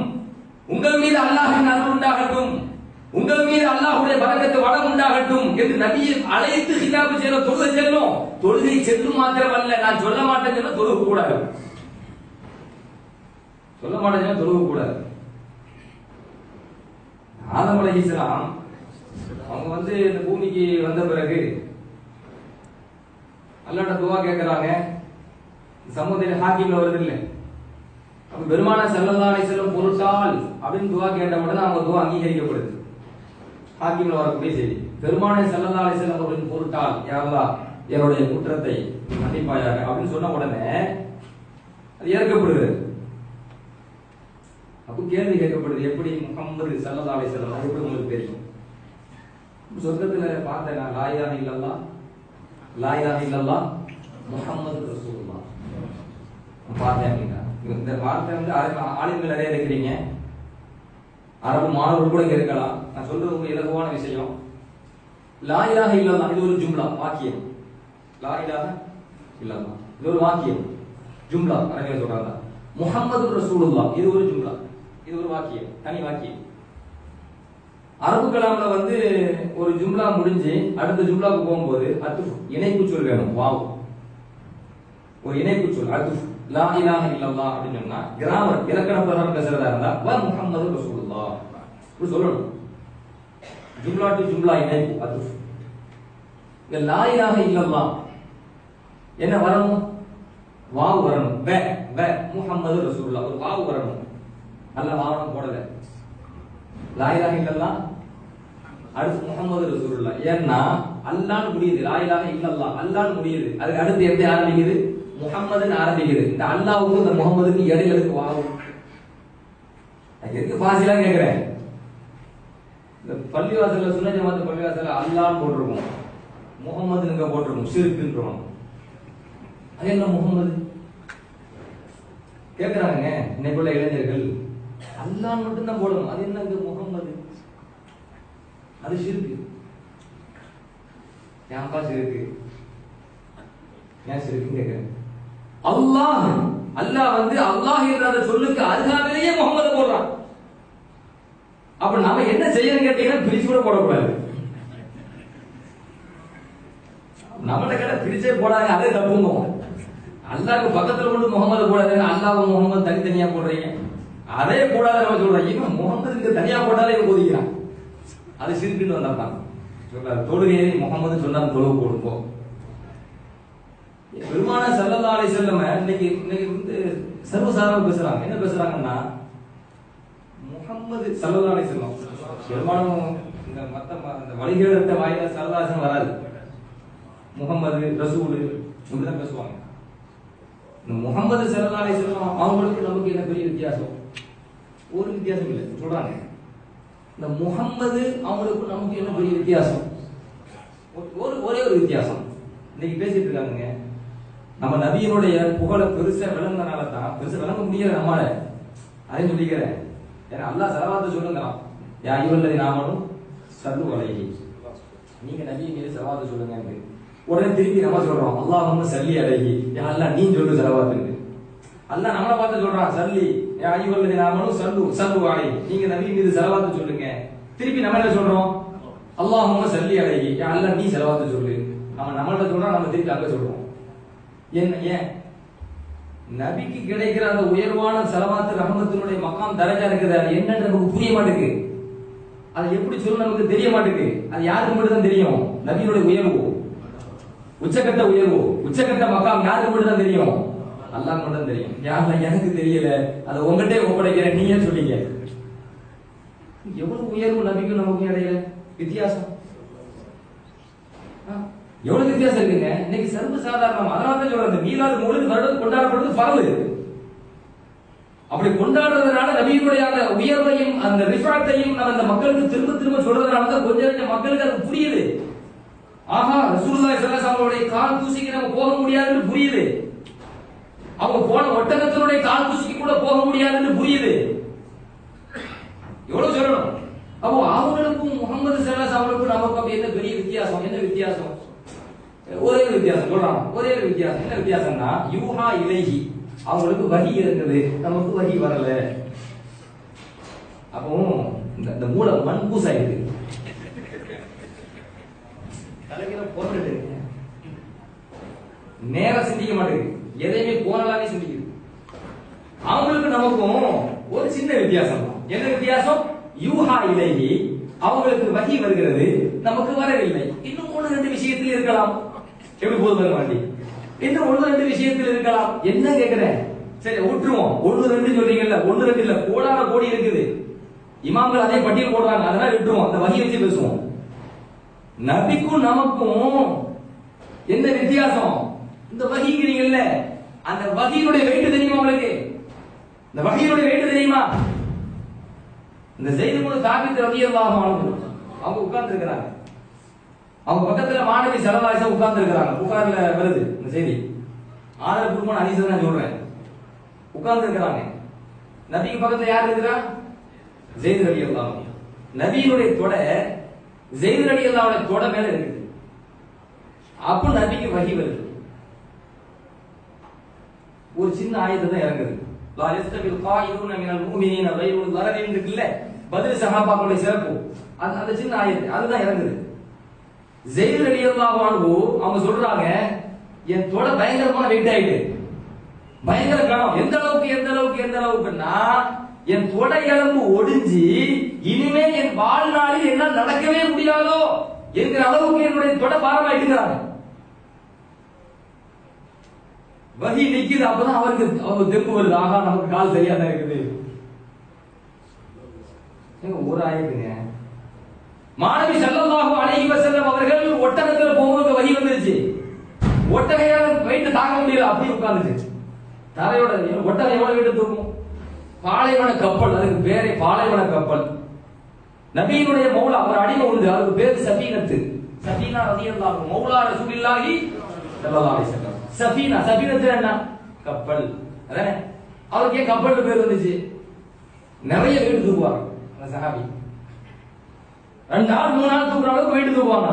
உங்கள் மீது அல்லாஹ்வின் அருள் உண்டாகட்டும், உங்கள் மீது அல்லாஹ்வுடைய பரக்கத்து வளம் உண்டாகட்டும் என்று நபியை அழைத்து கிதாப் செய்றோம். தொழுகை செல்லும், தொழுகை செல்லும் மாத்திரமல்ல, நான் சொல்ல மாட்டேன்னு சொன்னா தொழுக கூடாது, சொல்ல மாட்டேன்னு தொழுக கூடாது. ஆதம் அலைஹிஸ்ஸலாம் அவங்க வந்து இந்த பூமிக்கு வந்த பிறகு அல்லாஹ்ட்ட துஆ கேட்கறாங்க. சமூகத்தில் ஹாக்கிம்ல வருது இல்ல, அப்ப பெருமானார் ஸல்லல்லாஹு அலைஹி வஸல்லம் பொருட்டால் அப்படின்னு துஆ கேட்ட உடனே அவங்க துஆ அங்கீகரிக்கப்படுது. ஹாக்கிம்ல வரக்கூடிய செய்தி, பெருமானார் ஸல்லல்லாஹு அலைஹி வஸல்லம் அவர்களின் பொருட்டால் யா அல்லாஹ் என்னுடைய குற்றத்தை மன்னிப்பாயாக அப்படின்னு சொன்ன உடனே அது ஏற்கப்படுகிறது. அப்ப கேள்வி கேட்கப்படுது, எப்படி முஹம்மது ஸல்லல்லாஹு அலைஹி வஸல்லம் எப்படி உங்களுக்கு தெரியும்? சொர்க்கத்துல பார்த்தேன், லா இலாஹ இல்லல்லாஹ், லா இலாஹ இல்லல்லாஹ் முஹம்மது ரசூலுல்லாஹ் பார்த்தேன் அப்படின்னா. இந்த வார்த்தை வந்து ஆளுங்கள் நிறைய இருக்கிறீங்க, அரபு மாணவர்கள் கூட இங்க இருக்கலாம். நான் சொல்றது ஒரு இலகுவான விஷயம். லா இலாஹ இல்லல்லாஹ் இது ஒரு ஜும்லா வாக்கியம், லா இலாஹ இல்லல்லாஹ் இது ஒரு வாக்கியம் ஜும்லா அரபியில சொல்றாங்க. முஹம்மது ரசூலுல்லாஹ் இது ஒரு ஜும்லா, இது ஒரு வாக்கியம், தனி வாக்கியம். அரபு கலாம்ல வந்து ஒரு ஜும்லா முடிஞ்சு அடுத்த ஜும்லாவுக்கு போகும்போது அத்துஃப் இணைப்பு சொல் வேணும். வாவ் ஒரு இணைப்பு சொல் அத்துஃப். லா இலாஹ இல்லல்லாஹ் அப்படின்னு சொன்னா கிராமர் இலக்கண பிரகாரம் பேசுறதா இருந்தா வ முஹம்மது ரசூலுல்லாஹ் இப்படி சொல்லணும். ஜும்லா டு ஜும்லா இணைப்பு அத்துஃப். இந்த லா இலாஹ இல்லல்லாஹ் என்ன வரணும்? வாவ் வரணும். வ முஹம்மது ரசூலுல்லாஹ் ஒரு வாவ் வரணும். அல்ல வாவனம் போடல. லா இலாஹ இல்லல்லாஹ் அடுத்து முஹம்மது ரசூலுல்லாஹ். ஏன்னா அல்லாஹ்னு முடியுது, லா இலாஹ இல்லல்லாஹ் அல்லாஹ்னு முடியுது. அதுக்கு அடுத்து எப்படி ஆரம்பிக்குது? முஹம்மதுன்னு ஆரம்பிக்குது. இந்த அல்லாஹ்வுக்கு இந்த முஹம்மதுக்கு இடையில இருக்கு வாவ். எதுக்கு ஃபாசிலா கேக்குறேன்? இந்த பள்ளிவாசல்ல சுன்னத் ஜமாத் பள்ளிவாசல்ல அல்லாஹ்னு போட்டுருக்கும், முஹம்மதுன்னு போட்டுருக்கும், ஷிர்க்குன்றோம். அது என்ன முஹம்மது கேக்குறாங்க இன்னைக்குள்ள இளைஞர்கள். அல்லாஹ் மட்டும் தான் போடணும், அது என்னங்க முஹம்மது? அது ஷிர்க். ஏன்பா சிறுக்கு, ஏன் சிறுக்குன்னு கேட்கிறேன். அல்லாஹ் வந்து அல்லாஹ் என்ற அந்த சொல்லுக்கு அருகாமையிலேயே முகமது போடுறான். அப்ப நாம என்ன செய்யணும் கேட்டீங்கன்னா பிரிச்சு கூட போடக்கூடாது. நம்மகிட்ட கேட்ட பிரிச்சே போடாது, அதே தப்புங்க. அல்லாஹ்க்கு பக்கத்துல கொண்டு முகமது போடாது, அல்லாஹ் முகமது தனித்தனியா போடுறீங்க, அதே போடாத நம்ம சொல்றோம். இவன் முகமதுக்கு தனியா போட்டாலே போதிக்கிறான், அது சிரிக்குன்னு வந்தான் சொல்றாரு. தொழுகையை முகமது சொன்னாலும் தொழுவு போடுவோம். பெருமானார் ஸல்லல்லாஹு அலைஹி வஸல்லம் இன்னைக்கு வந்து சர்வசாதாரண பேசுறாங்க. என்ன பேசுறாங்கன்னா, முகமது ஸல்லல்லாஹு அலைஹி வஸல்லம் பெருமானும் இந்த மத்த வழிகேட்ட வாயில சரதாசன் வராது. முகமது ரசூல் இப்படிதான் பேசுவாங்க. இந்த முகமது ஸல்லல்லாஹு அலைஹி வஸல்லம் அவங்களுக்கு நமக்கு என்ன பெரிய வித்தியாசம்? ஒரு வித்தியாசம் இல்லை சொல்றாங்க. இந்த முகமது அவங்களுக்கு நமக்கு என்ன பெரிய வித்தியாசம்? ஒரே ஒரு வித்தியாசம். இன்னைக்கு பேசிட்டு இருக்காங்க, நம்ம நபியினுடைய புகழை பெருசா விளங்குறதுனால தான், பெருசா விளங்க முடியல நம்மால, அதையும் சொல்லிக்கிறேன். ஏன்னா அல்லாஹ் ஸலவாத்து சொல்லுங்கிறான், யா அய்யுஹல்லதீன ஆமனூ ஸல்லு அலைஹி, நீங்க நபி மீது ஸலவாத்து சொல்லுங்க. உடனே திருப்பி நம்ம சொல்றோம், அல்லாஹும்ம ஸல்லி அலைஹி, யா அல்லாஹ் நீ சொல்லு ஸலவாத்து. அல்லாஹ் நம்மளை பார்த்து சொல்றான், ஸல்லி யா அய்யுஹல்லதீன ஆமனூ ஸல்லு அலைஹி, நீங்க நபி மீது ஸலவாத்து சொல்லுங்க. திருப்பி நம்ம என்ன சொல்றோம், அல்லாஹும்ம ஸல்லி அலைஹி, யா அல்லாஹ் நீ ஸலவாத்து சொல்லு. நம்மள்ட்ட சொல்றோம், நம்ம திருப்பி அங்க சொல்றோம். ஏன் நபிக்கு கிடைக்கிற அந்த உயர்வான ஸலவாத்து ரஹமத்தினுடைய மகாம் தரஜா இருக்குது, அது என்னன்னு நமக்கு புரிய மாட்டேங்குது. அது எப்படி சொல்ல நமக்கு தெரிய மாட்டேங்குது. அது யாருக்கு மட்டும் தான் தெரியும்? நபியினுடைய உயர்வு, உச்சகட்ட உயர்வு, உச்சகட்ட மகாம் யாருக்கு மட்டும் தான் தெரியும்? அல்லாஹ் மட்டும் தான் தெரியும். யாருல எனக்கு தெரியல, அதை உங்ககிட்டே ஒப்படைக்கிறேன், நீயே சொல்லிங்க. எவ்வளவு உயர்வு நபிக்கும் நமக்கும் இடையில வித்தியாசம், எவ்வளவு வித்தியாசம் இருக்குங்க. இன்னைக்கு சர்வ சாதாரணம். அதனால தான் சொல்றது, மீலாது மௌலித் வருடம் கொண்டாடப்படுறது பரவு. அப்படி கொண்டாடுறதுனால நபியினுடைய அந்த உயர்வையும் அந்த ரிஃபாத்தையும் நம்ம இந்த மக்களுக்கு திரும்ப திரும்ப சொல்றதுனால தான் கொஞ்சம் கொஞ்சம் மக்களுக்கு அது புரியுது. ஆஹா, ரசூலுல்லாஹி ஸல்லல்லாஹு அலைஹி வஸல்லம் கால் தூசிக்கு நம்ம போக முடியாதுன்னு புரியுது. அவங்க போன ஒட்டகத்தினுடைய கால் தூசிக்கு கூட போக முடியாதுன்னு புரியுது. எவ்வளவு சொல்லணும். அப்போ அவங்களுக்கும் முகமது ஸல்லல்லாஹு அலைஹி வஸல்லம் நமக்கு அப்படி என்ன பெரிய வித்தியாசம்? என்ன வித்தியாசம்? ஒரே ஒரு வித்தியாசம் சொல்றாங்க. ஒரே ஒரு வித்தியாசம். என்ன வித்தியாசம்னா, யூஹா இலைஹி, அவங்களுக்கு வஹி இருக்குது, நமக்கு வஹி வரல. அப்போ இந்த மூளை மண்பூஸ் ஆயிடுது, தலைக்கிற போட்டு நேரம் சிந்திக்க மாட்டேங்குது, எதையுமே போனலாமே சிந்திக்குது. அவங்களுக்கு நமக்கும் ஒரு சின்ன வித்தியாசம் தான். என்ன வித்தியாசம்? யூஹா இலைஹி, அவங்களுக்கு வஹி வருகிறது, நமக்கு வரவில்லை. இன்னும் ஒன்று ரெண்டு விஷயத்தில் இருக்கலாம். எப்படி போதும் மாட்டி, இன்னும் ஒன்று ரெண்டு விஷயத்தில் இருக்கலாம். என்ன கேட்கிறேன், சரி விட்டுருவோம். ஒன்று ரெண்டு சொல்றீங்கல்ல, ஒன்று ரெண்டு இல்ல, கோடான கோடி இருக்குது. இமாம்கள் அதே பட்டியல் போடுறாங்க, அதனால விட்டுருவோம். அந்த வஹி வச்சு பேசுவோம். நபிக்கும் நமக்கும் என்ன வித்தியாசம்? இந்த வஹிங்கிறீங்கல்ல, அந்த வஹியினுடைய வெயிட் தெரியுமா உங்களுக்கு? இந்த வஹியினுடைய வெயிட் தெரியுமா? இந்த ஸைத் இப்னு சாபித் ரலியல்லாஹு அன்ஹு அவங்க உட்கார்ந்து இருக்காங்க. அவங்க பக்கத்துல மாணவி ஸல்லல்லாஹு அலைஹி வஸல்லம் உட்கார்ந்து இருக்காங்க. புகார்ல வருது இந்த செய்தி, ஆதாரபூர்வமான ஹதீஸ் நான் சொல்றேன். உட்கார்ந்து இருக்காங்க. நபிக்கு பக்கத்துல யார் இருக்கா? ஸைத் ரலியல்லாஹு அன்ஹு. நபியினுடைய தொடை ஸைத் ரலியல்லாஹு அன்ஹு தொடை மேல இருக்குது. அப்ப நபிக்கு வஹி வருது. ஒரு சின்ன ஆயத்து தான் இறங்குது. லா யஸ்தவில் காயிதுன மினல் முஃமினீன கைருல் லரரின் இருக்குல்ல, பத்ர் சஹாபாக்களுடைய சிறப்பு, அந்த சின்ன ஆயத்து அதுதான் இறங்குது. ஸைத் ரலியல்லாஹு அன்ஹு அவங்க சொல்றாங்க, என் தொட பயங்கரமான வெயிட் ஆயிட்டு, பயங்கர கனம். எந்த அளவுக்குன்னா என் தொடை எலும்பு ஒடிஞ்சு இனிமே என் வாழ்நாளில் என்னால் நடக்கவே முடியாதோ என்கிற அளவுக்கு என்னுடைய தொடை பாரமாயிட்டுங்கிறாங்க. வஹி நிக்குது. அப்பதான் அவருக்கு தெம்பு வருது, ஆகா நமக்கு கால் சரியா தான் இருக்குது. ஒரு ஆயத்துங்க. மாணவி ஸல்லல்லாஹு அலைஹி வஸல்லம் அவர்கள் ஒட்டகத்துல போகும்போது வஹி வந்துருச்சு. ஒட்டகையால வெயிட் தாங்க முடியல, அப்படி உட்கார்ந்துச்சு தரையோட. ஒட்டகம் எவ்வளவு வெயிட் தூக்கும்? பாலைவன கப்பல், அதுக்கு பேரே பாலைவன கப்பல். நபியினுடைய மௌலா ஒரு அடிமை உண்டு, அதுக்கு பேர் சஃபீனத்து. சஃபீனா ரலியல்லாஹு அன்ஹு மௌலா ரசூலுல்லாஹி ஸல்லல்லாஹு அலைஹி வஸல்லம். சஃபீனா, சஃபீனத்து என்ன? கப்பல். அதானே அவருக்கு ஏன் கப்பல் பேர் வந்துச்சு? நிறைய வெயிட் தூக்குவாங்க அந்த சஹாபி. 2 நாள் 3 நாள் தூக்குற அளவுக்கு வெயிட் தூக்குவாங்க.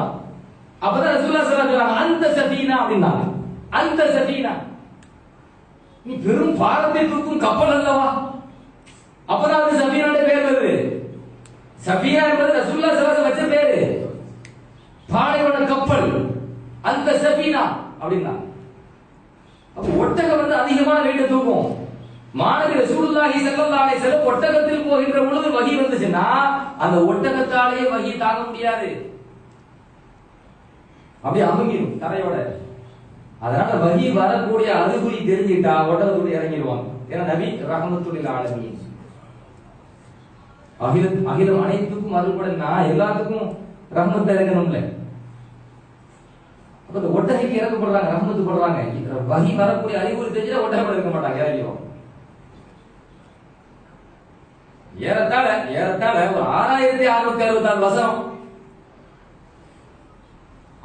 அப்பதான் ரசூலுல்லாஹி ஸல்லல்லாஹு அலைஹி வஸல்லம் அந்த சஃபீனா அப்படின்னாங்க. அந்த சஃபீனா நீ பெரும் பாரத்தை தூக்கும் கப்பல் அல்லவா? அப்பதான் அது சஃபீனாவுடைய பேர் வருது. சஃபீனா என்பது ரசூலுல்லாஹி ஸல்லல்லாஹு அலைஹி வஸல்லம் வச்ச பேரு. பாலைவன கப்பல் அந்த சஃபீனா அப்படின்னா. அப்ப ஒட்டகம் வந்து அதிகமான வெயிட் தூக்கும். மாணவி ரசூலுல்லாஹி ஸல்லல்லாஹு அலைஹி வஸல்லம் ஒட்டகத்தில் போகின்ற பொழுது வஹி வந்துச்சுன்னா அந்த ஒட்டகத்தாலேயே வஹி தாங்க முடியாது, அப்படியே அமுங்கிடும் தரையோட. அதனால வஹி வரக்கூடிய அறிகுறி தெரிஞ்சிட்டா ஒட்டகத்தோட இறங்கிடுவாங்க. ஏன்னா நபி ரஹ்மத்துல் ஆலமீன், அகிலம் அனைத்துக்கும் அருள்பட நான் எல்லாத்துக்கும் ரஹ்மத் இறங்கணும்ல. அப்ப இந்த ஒட்டகைக்கு இறக்கப்படுறாங்க, ரஹ்மத்து படுறாங்க. வஹி வரக்கூடிய அறிகுறி தெரிஞ்சா ஒட்டகம் இருக்க மாட்டாங்க, இறங்கிடுவாங்க. ஏறத்தாழ ஒரு 6666 வசனம்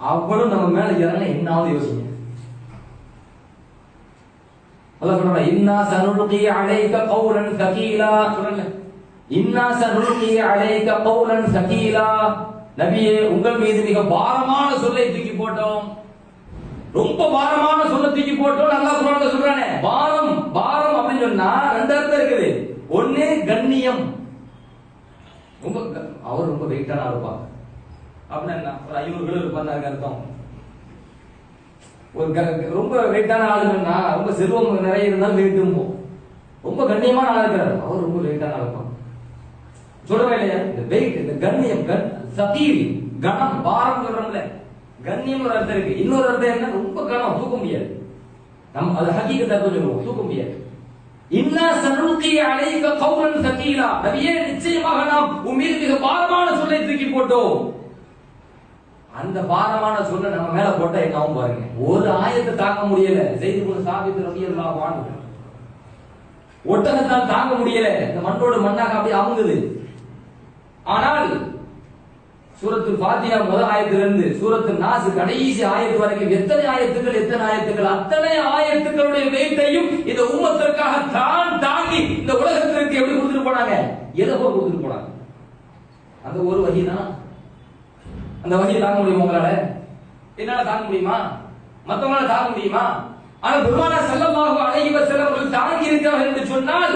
அவ்வளவு நம்ம மேல இறங்க என்னாவது யோசிங்க. அல்லாஹ் சொல்றான், இன்னா சனுல்கி அலைக கௌலன் ஸகீலா. சொல்றல, இன்னா சனுல்கி அலைக கௌலன் ஸகீலா. நபியே, உங்கள் மீது மிக பாரமான சொல்லை தூக்கி போட்டோம். ரொம்ப பாரமான சொல்லை தூக்கி போட்டோம். அல்லாஹ் குர்ஆன்ல சொல்றானே, பாரம் பாரம் அப்படின்னு சொன்னா ரெண்டு அர்த்தம் இருக்குது. ஒண்ணு கண்ணியம், ரொம்ப அவர் ரொம்ப வெயிட்டான இருப்பாங்க அப்படின்னா என்ன, ஒரு 500 கிலோ இருப்பாங்க அர்த்தம். ஒரு ரொம்ப வெயிட்டான ஆளுங்கன்னா ரொம்ப செல்வம் நிறைய இருந்தாலும் வெயிட்டும். ரொம்ப கண்ணியமான ஆள் இருக்கிறார், அவர் ரொம்ப வெயிட்டான ஆள் இருப்பாங்க. சொல்றவே இல்லையா, இந்த வெயிட், இந்த கண்ணியம், சகீல் கணம் பாரம் சொல்றோம்ல, கண்ணியம் ஒரு அர்த்தம் இருக்கு. இன்னொரு அர்த்தம் என்ன, ரொம்ப கணம் தூக்க முடியாது. நம்ம அது ஹகீகத் அர்த்தம் சொல்லுவோம், தூக்க முடியாது. இன்னா சனுல்கி அலைக கௌலன் ஸகீலா. நபியே, நிச்சயமாக நாம் உன் மீது மிக பாரமான சொல்லை தூக்கி போட்டோம். அந்த பாரமான சொல்ல நம்ம மேல போட்டா என்னவும் பாருங்க, ஒரு ஆயத்தை தாங்க முடியல. ஸைத் இப்னு சாபித் ரலியல்லாஹு அன்ஹு ஒட்டகத்தால் தாங்க முடியல, இந்த மண்ணோடு மண்ணாக அப்படியே அமுங்குது. ஆனால் சூரத்துல் ஃபாத்திஹா முதல் ஆயத்திலிருந்து சூரத்துல் நாஸ் கடைசி ஆயத்து வரைக்கும் எத்தனை ஆயத்துக்கள், அத்தனை ஆயத்துக்களுடைய வெயிட்டையும் இந்த உம்மத்திற்காக தான் தாங்கி இந்த உலகத்திற்கு எப்படி கொடுத்துட்டு போனாங்க, எதோ கொடுத்துட்டு போனாங்க. அந்த ஒரு வஹி தான். அந்த வஹியை தாங்க முடியுமா உங்களால? என்னால தாங்க முடியுமா? மத்தவங்களால தாங்க முடியுமா? ஆனால் பெருமானார் ஸல்லல்லாஹு அலைஹி வஸல்லம் அவர்கள் தாங்கி இருக்கிறார்கள் என்று சொன்னால்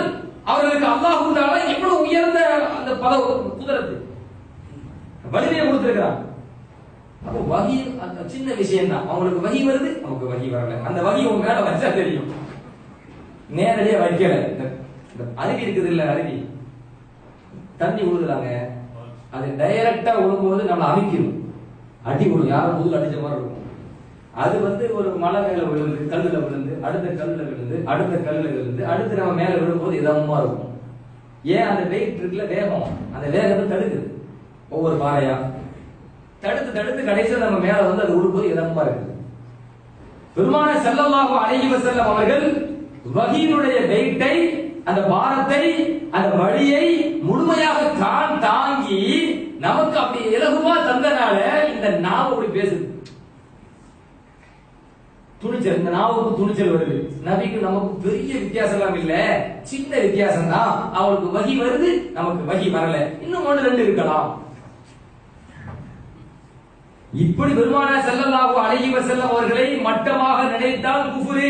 அவர்களுக்கு அல்லாஹ் தஆலா எவ்வளவு உயர்ந்த அந்த குதிரத்து வலிமையை கொடுத்திருக்கிறார். அப்போ வஹி அந்த சின்ன விஷயம் தான். அவங்களுக்கு வஹி வருது, நமக்கு வஹி வரல. அந்த வஹி உங்க மேல வச்சா தெரியும், நேரடியா வைக்கல. இந்த அருவி இருக்குது இல்ல, அருவி தண்ணி விழுதுறாங்க, அது டைரக்டா விழும்போது நம்மள அமைக்கணும், அடி விழும், யாரும் முதுகு அடிச்ச மாதிரி இருக்கும். அது வந்து ஒரு மலை மேல விழுந்து, கல்லுல விழுந்து, அடுத்த கல்லுல விழுந்து, அடுத்த கல்லுல விழுந்து, அடுத்து நம்ம மேல விழும்போது இதமா இருக்கும். ஏன், அந்த வெயிட் இருக்குல்ல, வேகம், அந்த வேகத்தை தடுக்குது. ஒவ்வொரு பாறையா தடுத்து கடைசியில் நம்ம மேல வந்து அது விழும்போது இதமா இருக்குது. பெருமானார் ஸல்லல்லாஹு அலைஹி வஸல்லம் அவர்கள் வஹீனுடைய வெயிட்டை, அந்த பாரத்தை, அந்த வழியை முழுமையாக தாங்கி நமக்கு அப்படி இலகுவா தந்தனால இந்த நாவு அப்படி பேசுது. துணிச்சல், இந்த நாவுக்கு துணிச்சல் வருது. நபிக்கு நமக்கு பெரிய வித்தியாசம் எல்லாம் இல்ல, சின்ன வித்தியாசம் தான். அவளுக்கு வஹி வருது, நமக்கு வஹி வரல. இன்னும் 1-2 இருக்கலாம். இப்படி பெருமானார் ஸல்லல்லாஹு அலைஹி வஸல்லம் அவர்களை மட்டமாக நினைத்தால் குஃப்ரு.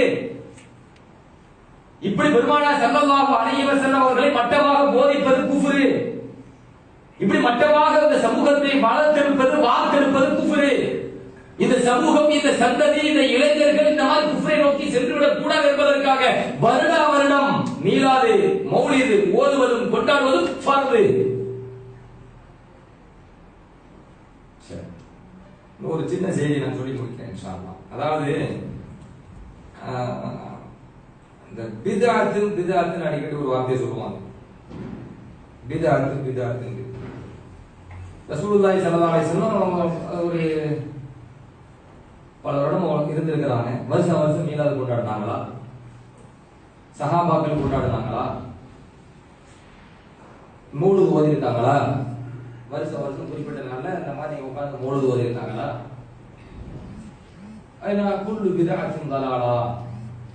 இப்படி பெருமானார் ஸல்லல்லாஹு அலைஹி வஸல்லம் அவர்களை மட்டமாக போதிப்பது குஃப்ரு. இப்படி மட்டமாக இந்த சமூகத்தை வளர்த்தெடுப்பது, வார்த்தெடுப்பது குஃப்ரு. இந்த சமூகம், இந்த சந்ததி, இந்த இளைஞர்கள் இந்த மாதிரி குஃப்ரை நோக்கி சென்றுவிடக் கூடாது என்பதற்காக வருடம் மீளாது மௌலிது ஓதுவதும் கொண்டாடுவதும் ஃபர்து. ஒரு சின்ன செய்தி நான் சொல்லி முடிக்கிறேன் இன்ஷா அல்லாஹ். அதாவது இந்த பித்அத்து அடிக்கடி ஒரு வார்த்தையை சொல்லுவாங்க, பித்அத்து. ரசூலுல்லாஹி ஸல்லல்லாஹு அலைஹி வஸல்லம் ஒரு பல வருடம் இருந்திருக்கிறாங்க. வருஷம் மீலாது கொண்டாடினாங்களா? சஹாபாக்கள் கொண்டாடினாங்களா? மௌலூத் ஓதி இருக்காங்களா? வருஷம் குறிப்பிட்ட நாள்ல இந்த மாதிரி உட்கார்ந்து மௌலூத் ஓதி இருக்காங்களா? ஐனா குல்லு பித்அத்தின் தலாலா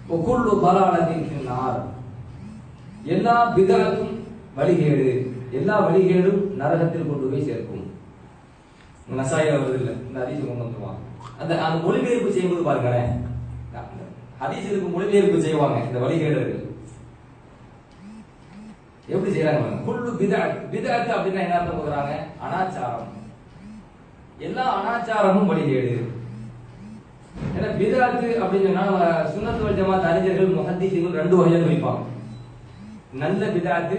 வ குல்லு தலாலத்தின் ஃபின்னார். எல்லா பித்அத்தும் வழிகேடு, எல்லா வழிகேடும் நரகத்தில் கொண்டு போய் சேர்க்கும். நசாயில வருது இல்ல, இந்த ஹதீஸ் கொண்டு வந்துருவாங்க. அந்த மொழிபெயர்ப்பு செய்யும்போது பாருங்களேன், ஹதீஸுக்கு மொழிபெயர்ப்பு செய்வாங்க இந்த வழிகேடர்கள். எப்படி செய்யறாங்க? குல்லு பிதஅத். பிதஅத் அப்படின்னா என்ன அர்த்தம் போகிறாங்க? அனாச்சாரம். எல்லா அனாச்சாரமும் வழிகேடு. ஏன்னா பிதஅத் அப்படின்னு சொன்னா சுன்னத் வல் ஜமாத் அறிஞர்கள் முஹத்திஸீன்கள் ரெண்டு வகையா பிரிப்பாங்க. நல்ல பிதஅத்,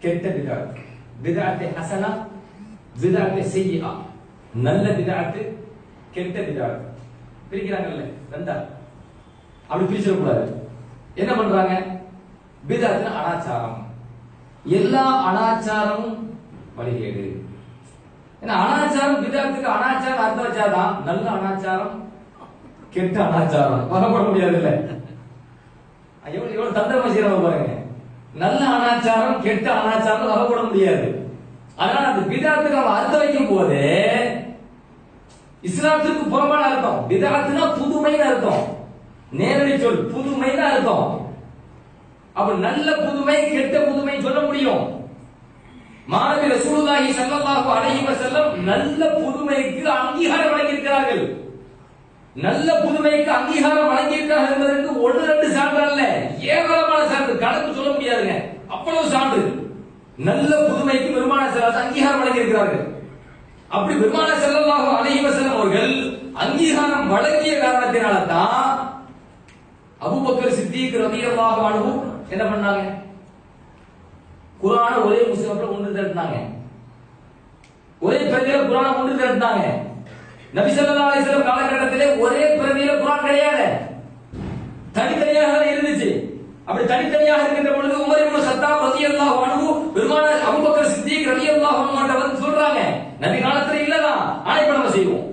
கெட்ட பிதஅத். பிதஅத் ஹஸனா, பிதஅத் ஸய்யிஆ. நல்ல பிதஅத், கெட்ட பிதஅத் பிரிக்கிறாங்கல்ல ரெண்டா. அப்படி பிரிச்சிட கூடாது. என்ன பண்றாங்க? பிதஅத் அனாச்சாரம். எல்லா அனாச்சாரமும் வழிகேடு. ஏன்னா அனாச்சாரம் பிதஅத்துக்கு அனாச்சாரம் அர்த்தம் வச்சாதான் நல்ல அனாச்சாரம் கெட்ட அனாச்சாரம் வகைப்பட முடியாது இல்ல. எவ்வளவு தந்திரமா செய்யறவங்க பாருங்க. நல்ல அனாச்சாரம் கெட்ட அனாச்சாரம் வகைப்பட முடியாது. அதனால அந்த பிதஅத்துக்கு அவன் அர்த்தம் வைக்கும் போது இஸ்லாத்துக்கு புறம்பான அர்த்தம். பிதஅத்துனா புதுமைன்னு அர்த்தம். நேரடி சொல் புதுமைன்னு அர்த்தம். அப்ப நல்ல புதுமை கெட்ட புதுமை சொல்ல முடியும். மாணவி ரசூலுல்லாஹி ஸல்லல்லாஹு அலைஹி வஸல்லம் நல்ல புதுமைக்கு அங்கீகாரம் வழங்கியிருக்கிறார்கள். நல்ல புதுமைக்கு அங்கீகாரம் வழங்கியிருக்கிறார்கள் என்பதற்கு ஒன்று ரெண்டு சான்று அல்ல, ஏராளமான சான்று, கணக்கு சொல்ல முடியாதுங்க. அவ்வளவு சான்று. நல்ல புதுமைக்கு பெருமான ஸல்லல்லாஹு அங்கீகாரம் வழங்கியிருக்கிறார்கள். அப்படி பெருமான ஸல்லல்லாஹு அலைஹி வஸல்லம் அவர்கள் அங்கீகாரம் வழங்கிய காரணத்தினால தான் அபூபக்கர் சித்திக் ரலியல்லாஹு அன்ஹு என்ன பண்ணாங்க? குர்ஆனை ஒரே முஸ்ஹஃப்ல ஒன்று திரட்டினாங்க. ஒரே பிரதியில குர்ஆனை ஒன்று திரட்டினாங்க. நபி ஸல்லல்லாஹு அலைஹி வஸல்லம் காலகட்டத்திலே ஒரே பிரதியில குர்ஆன் கிடையாது, தனித்தனியாக இருந்துச்சு. அப்படி தனித்தனியாக இருக்கின்ற பொழுது உமர் இப்னு கத்தாப் ரலியல்லாஹு அன்ஹு பெருமானார் அபூபக்கர் சித்திக் ரலியல்லாஹு அன்ஹு வந்து சொல்றாங்க, நபி காலத்துல இல்லதான், ஆனா இப்ப நம்ம செய்வோம்.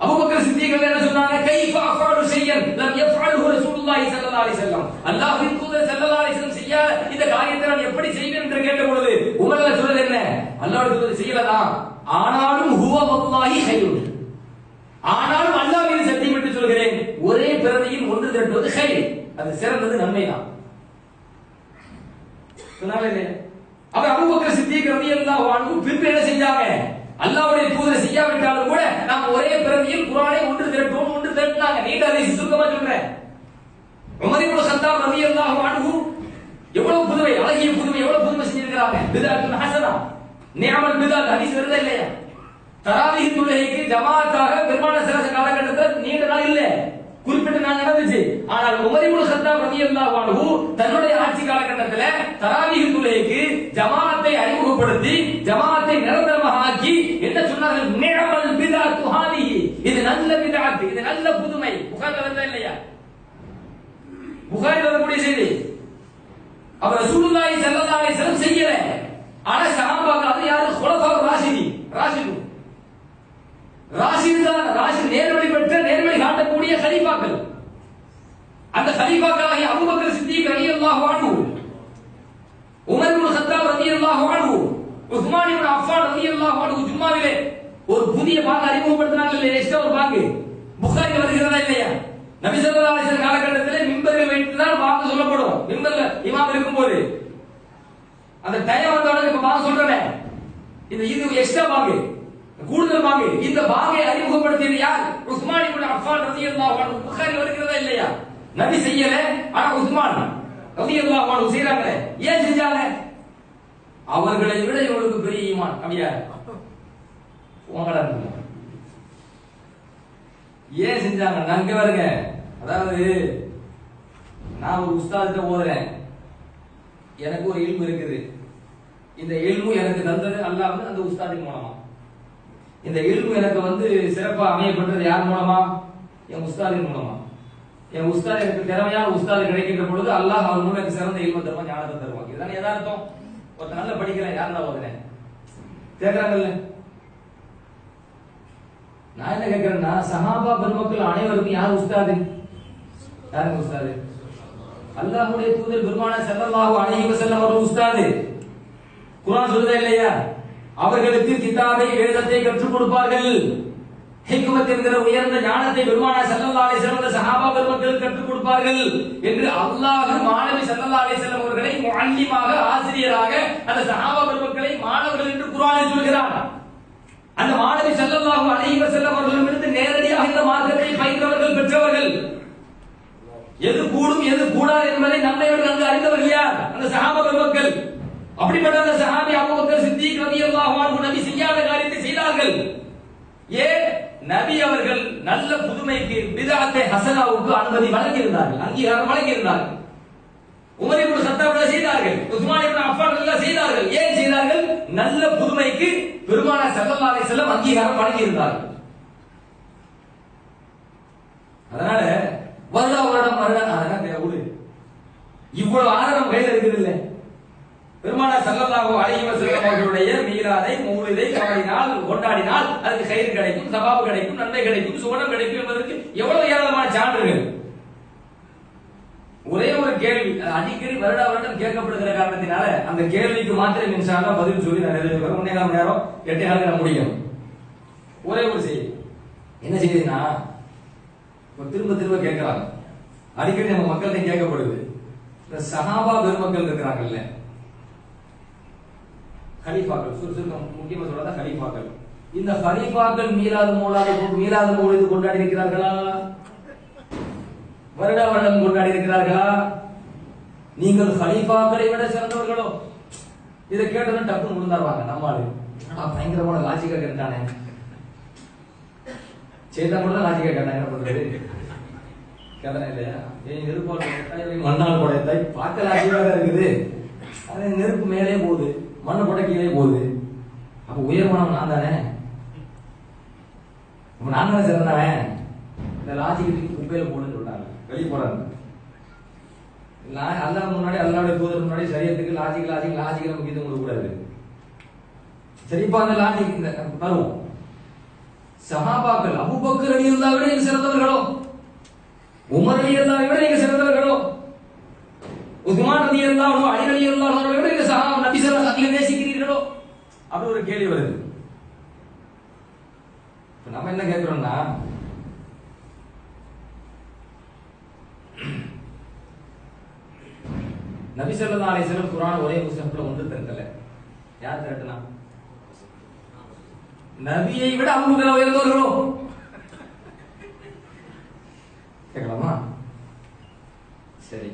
அபூபக்கர் சித்திக் என்ன சொன்னாங்க? கைஃப அஃஅலு ஷையன் லம் யஃஅல்ஹு ரசூலுல்லாஹி ஸல்லல்லாஹு அலைஹி வஸல்லம். அல்லாஹ்வின் தூதர் ஸல்லல்லாஹு அலைஹி வஸல்லம் செய்ய இந்த காரியத்தை நான் எப்படி செய்வேன் என்று கேட்ட பொழுது உமர் சொல்றது என்ன? அல்லாஹ்வுடைய தூதர் செய்யலதான், ஆனாலும் ஹுவ வல்லாஹி கைருன். ஆனாலும் அல்லாஹ் மீது சத்தியமிட்டு சொல்கிறேன், ஒரே பிரதியில் ஒன்று திரட்டுவது கைர், அது சிறந்தது, நன்மைதான் சொன்னாங்களே. அப்ப அபூபக்கர் சித்திக் ரலியல்லாஹு அன்ஹு பின்பு என்ன செஞ்சாங்க? அல்லாஹ்வுடைய தூதர் செய்யாவிட்டாலும் கூட நாம் ஒரே பிரதியில் குர்ஆனை ஒன்று திரட்டுவோம், ஒன்று திரட்டினாங்க. நீண்ட ஹதீஸ் சுருக்கமா சொல்றேன். உமர் இப்னு கத்தாப் ரலியல்லாஹு அன்ஹு எவ்வளவு புதுமை, அழகிய புதுமை, எவ்வளவு புதுமை செஞ்சிருக்காங்க. பிதஅத்துன் ஹஸனா, நிஅமல் பிதஅத் ஹதீஸ் வருதா இல்லையா? தராவீஹ் தொழுகைக்கு ஜமாஅத்தாக பெருமானார் ஸல்லல்லாஹு காலகட்டத்தில் நீண்ட நாள் இல்ல, குறிப்பிட்ட நாள் நடந்துச்சு. ஆனால் உமர் இப்னு கத்தாப் ரலியல்லாஹு அன்ஹு தன்னுடைய ஆட்சி காலகட்டத்தில் தராவீஹ் தொழுகைக்கு ஜமாஅத்தை அறிமுகப்படுத்தி ஜமாஅத்தை நிரந்தரமாக ஆக்கி என்ன சொன்னார்கள்? நிஅமல் பிதஅத்து ஹாதிஹி, இது நல்ல பிதஅத், இது நல்ல புதுமை. புகாரில வருதா இல்லையா? புகாரில வரக்கூடிய செய்தி. அப்ப ரசூலுல்லாஹி ஸல்லல்லாஹு அலைஹி வஸல்லம் செய்யல, ஆனா சஹாபாக்கள், அது யாரு? குலஃபாஉர் ராஷிதீன், ராஷிது தான், ராஷித் நேர்வழி பெற்ற, நேர்வழி காட்டக்கூடிய கலீஃபாக்கள். அந்த கலீஃபாக்களாகிய அபூபக்கர் சித்திக் ரலியல்லாஹு அன்ஹு, உமர் இப்னு கத்தாப் ரலியல்லாஹு அன்ஹு, உஸ்மான் இப்னு அஃபான் ரலியல்லாஹு அன்ஹு ஜும்மாவிலே ஒரு புதிய பாங்க அறிமுகப்படுத்தினாங்க இல்லையா? எக்ஸ்ட்ரா ஒரு பாங்கு புகாரி வருகிறதா இல்லையா? நபி ஸல்லல்லாஹு அலைஹி வஸல்லம் காலகட்டத்திலே மிம்பரில் வைத்து தான் பாங்க சொல்லப்படும். மிம்பர்ல இமாம் இருக்கும்போது அந்த டைம் வந்தவங்க இப்ப பாங்க சொல்றேனே, இது எக்ஸ்ட்ரா பாங்கு, கூடுதல் பாங்கு. இந்த பாங்கை அறிமுகப்படுத்தியது யார்? உஸ்மான் இப்னு அஃபான் ரலியல்லாஹு அன்ஹு. புகாரி வருகிறதா இல்லையா? நபி செய்யல, ஆனா உஸ்மான் ரலியல்லாஹு அன்ஹு செய்றாங்க. ஏன் செஞ்சாங்க? அவர்களை விட இவங்களுக்கு பெரிய ஈமான். அப்படியா? ஏன் செஞ்சாங்க? நாங்க பாருங்க, அதாவது நான் ஒரு உஸ்தாதிட்ட ஓதுறேன், எனக்கு ஒரு இல்மு இருக்குது. இந்த இல்மு எனக்கு தந்தது அல்லாஹ் வந்து அந்த உஸ்தாதின் மூலமா. இந்த இல்மு எனக்கு சிறப்பா அமையப்பட்டது யார் மூலமா? என் உஸ்தாதின் மூலமா. என் உஸ்தாத் எனக்கு திறமையான உஸ்தாது கிடைக்கின்ற பொழுது அல்லாஹ் அவர் மூலம் எனக்கு சிறந்த இல்மு தருவான், ஞானத்தை தருவான். இதுதான் யதார்த்தம். ஒருத்தர் நல்ல படிக்கிறேன், யார் தான் ஓதுறேன் கேட்கறாங்கல்ல. நான் என்ன கேட்கிறேன்னா, சஹாபா பெருமக்கள் அனைவருக்கும் யார் உஸ்தாது? யாருங்க உஸ்தாது? அல்லாஹ்வுடைய தூதர் பெருமானார் ஸல்லல்லாஹு அலைஹி வஸல்லம் அவர்கள் உஸ்தாது. குர்ஆன் சொல்லுதா இல்லையா? அவர்களுக்கு கிதாபை, வேதத்தை கற்றுக் கொடுப்பார்கள். ஹிக்மத் என்கிற உயர்ந்த ஞானத்தை பெருமானார் ஸல்லல்லாஹு அலைஹி வஸல்லம் சஹாபா பெருமக்கள் கற்றுக் கொடுப்பார்கள் என்று அல்லாஹ் மாணவி ஸல்லல்லாஹு அலைஹி வஸல்லம் அவர்களை முஅல்லிமாக, ஆசிரியராக, அந்த சஹாபா பெருமக்களை மாணவர்கள் என்று குர்ஆனில் சொல்கிறார். அந்த மாணவி ஸல்லல்லாஹு அலைஹி வஸல்லம் அவர்களிடமிருந்து நேரடியாக இந்த மார்க்கத்தை பயின்றவர்கள், பெற்றவர்கள். எது கூடும் எது கூடாது என்பதை நம்மை விட நன்கு அறிந்தவர்கள் யார்? அந்த சஹாபா பெருமக்கள். அப்படிப்பட்ட அந்த சஹாபி அபூபக்கர் சித்திக் ரலியல்லாஹு அன்ஹு நபி செய்யாத காரியத்தை செய்தார்கள். ஏன்? நபி அவர்கள் நல்ல புதுமைக்கு, பிதஅத்தை ஹஸனாவுக்கு அனுமதி வழங்கியிருந்தார்கள், அங்கீகாரம் வழங்கியிருந்தார்கள். உமர் இப்னு கத்தாப் செய்தார்கள், உஸ்மான் இப்னு அஃபான் எல்லாம் செய்தார்கள். ஏன் செய்தார்கள்? நல்ல புதுமைக்கு பெருமானார் ஸல்லல்லாஹு அலைஹி வஸல்லம் அங்கீகாரம் வழங்கியிருந்தார்கள். அதனால வருடம் இவ்வளவு ஆதாரம் கையில் இருக்குது இல்ல. பெருமானார் ஸல்லல்லாஹு அலைஹி வஸல்லம் அவர்களுடைய மீலாதை, மௌலிதை கொண்டாடினால் அதுக்கு கயிறு கிடைக்கும், சவாபு கிடைக்கும், நன்மை கிடைக்கும், சுவனம் கிடைக்கும் என்பதற்கு எவ்வளவு ஏராளமான சான்றுகள். ஒரே ஒரு கேள்வி அடிக்கடி வருடம் கேட்கப்படுகிற காரணத்தினால அந்த கேள்விக்கு மாத்திரம் இன்ஷா அல்லாஹ் பதில் சொல்லி நான் நிறைவேற்ற 1.5 மணி நேரம் 8 நாள் முடியும். ஒரே ஒரு செய்தி. என்ன செய்தினா, திரும்ப திரும்ப கேட்கிறாங்க, அடிக்கடி நம்ம மக்கள்கிட்ட கேட்கப்படுது. இந்த சஹாபா பெருமக்கள் இருக்கிறாங்கல்ல, ஹலீஃபாக்கள், சுருக்கம் முக்கியமா சொல்றதா ஹலீஃபாக்கள். இந்த ஹலீஃபாக்கள் மீலாது மௌலிது கொண்டாடி இருக்கிறார்களா? வருடம் கொண்டாடி இருக்கிறார்களா? நீங்கள் ஹலீஃபாக்களை விட சிறந்தவர்களோ? இதை கேட்டதும் டப்புன்னு விழுந்தாருவாங்க நம்மாளு. பயங்கரமான லாஜிக்கா கேட்டானே, செய்தா கூட தான் லாஜிக்கா கேட்டாங்க. என்ன பண்றது? கேட்டானே இல்லையா? நெருப்பால் கேட்டாய், மண்ணால் படைத்தாய், பார்க்க லாஜிக்காக இருக்குது. அது நெருப்பு மேலே போகுது, மண்ணை போட கீழே போகுது. அப்ப உயர்வானவன் நான் தானே, நான் தானே சிறந்தவன். இந்த லாஜிக்கு குப்பையில போடுன்னு சொல்றாங்க, வெளியே போறாங்க. அல்லாஹ் முன்னாடி, அல்லாஹ்வுடைய தூதர் முன்னாடி சரியத்துக்கு லாஜிக்கல முக்கியத்துவம் கொடுக்க கூடாது. சரிப்பா, அந்த லாஜிக் தருவோம். சஹாபாக்கள் அபூபக்கர் ரலியல்லாஹு அன்ஹு விட சிறந்தவர்களோ? உமர் ரலியல்லாஹு விட நீங்க சிறந்தவர்களோ? உஸ்மான் ரலியல்லாஹு அன்ஹு, அலி ரலியல்லாஹு அன்ஹு விட நீங்க சஹாபா நபி ஸல்லல்லாஹு அலைஹி வஸல்லம் நேசிக்கிறீர்களோ? அப்படி ஒரு கேள்வி வருது. நம்ம என்ன கேட்கிறோம்னா, நபி ஸல்லல்லாஹு அலைஹி வஸல்லம் குர்ஆன் ஒரே முஸ்ஹப்ல ஒன்று திரட்டல. யார் திரட்டனா? நபியை விட அபூபக்கர் உயர்ந்தவர்களோ? கேட்கலாமா? சரி,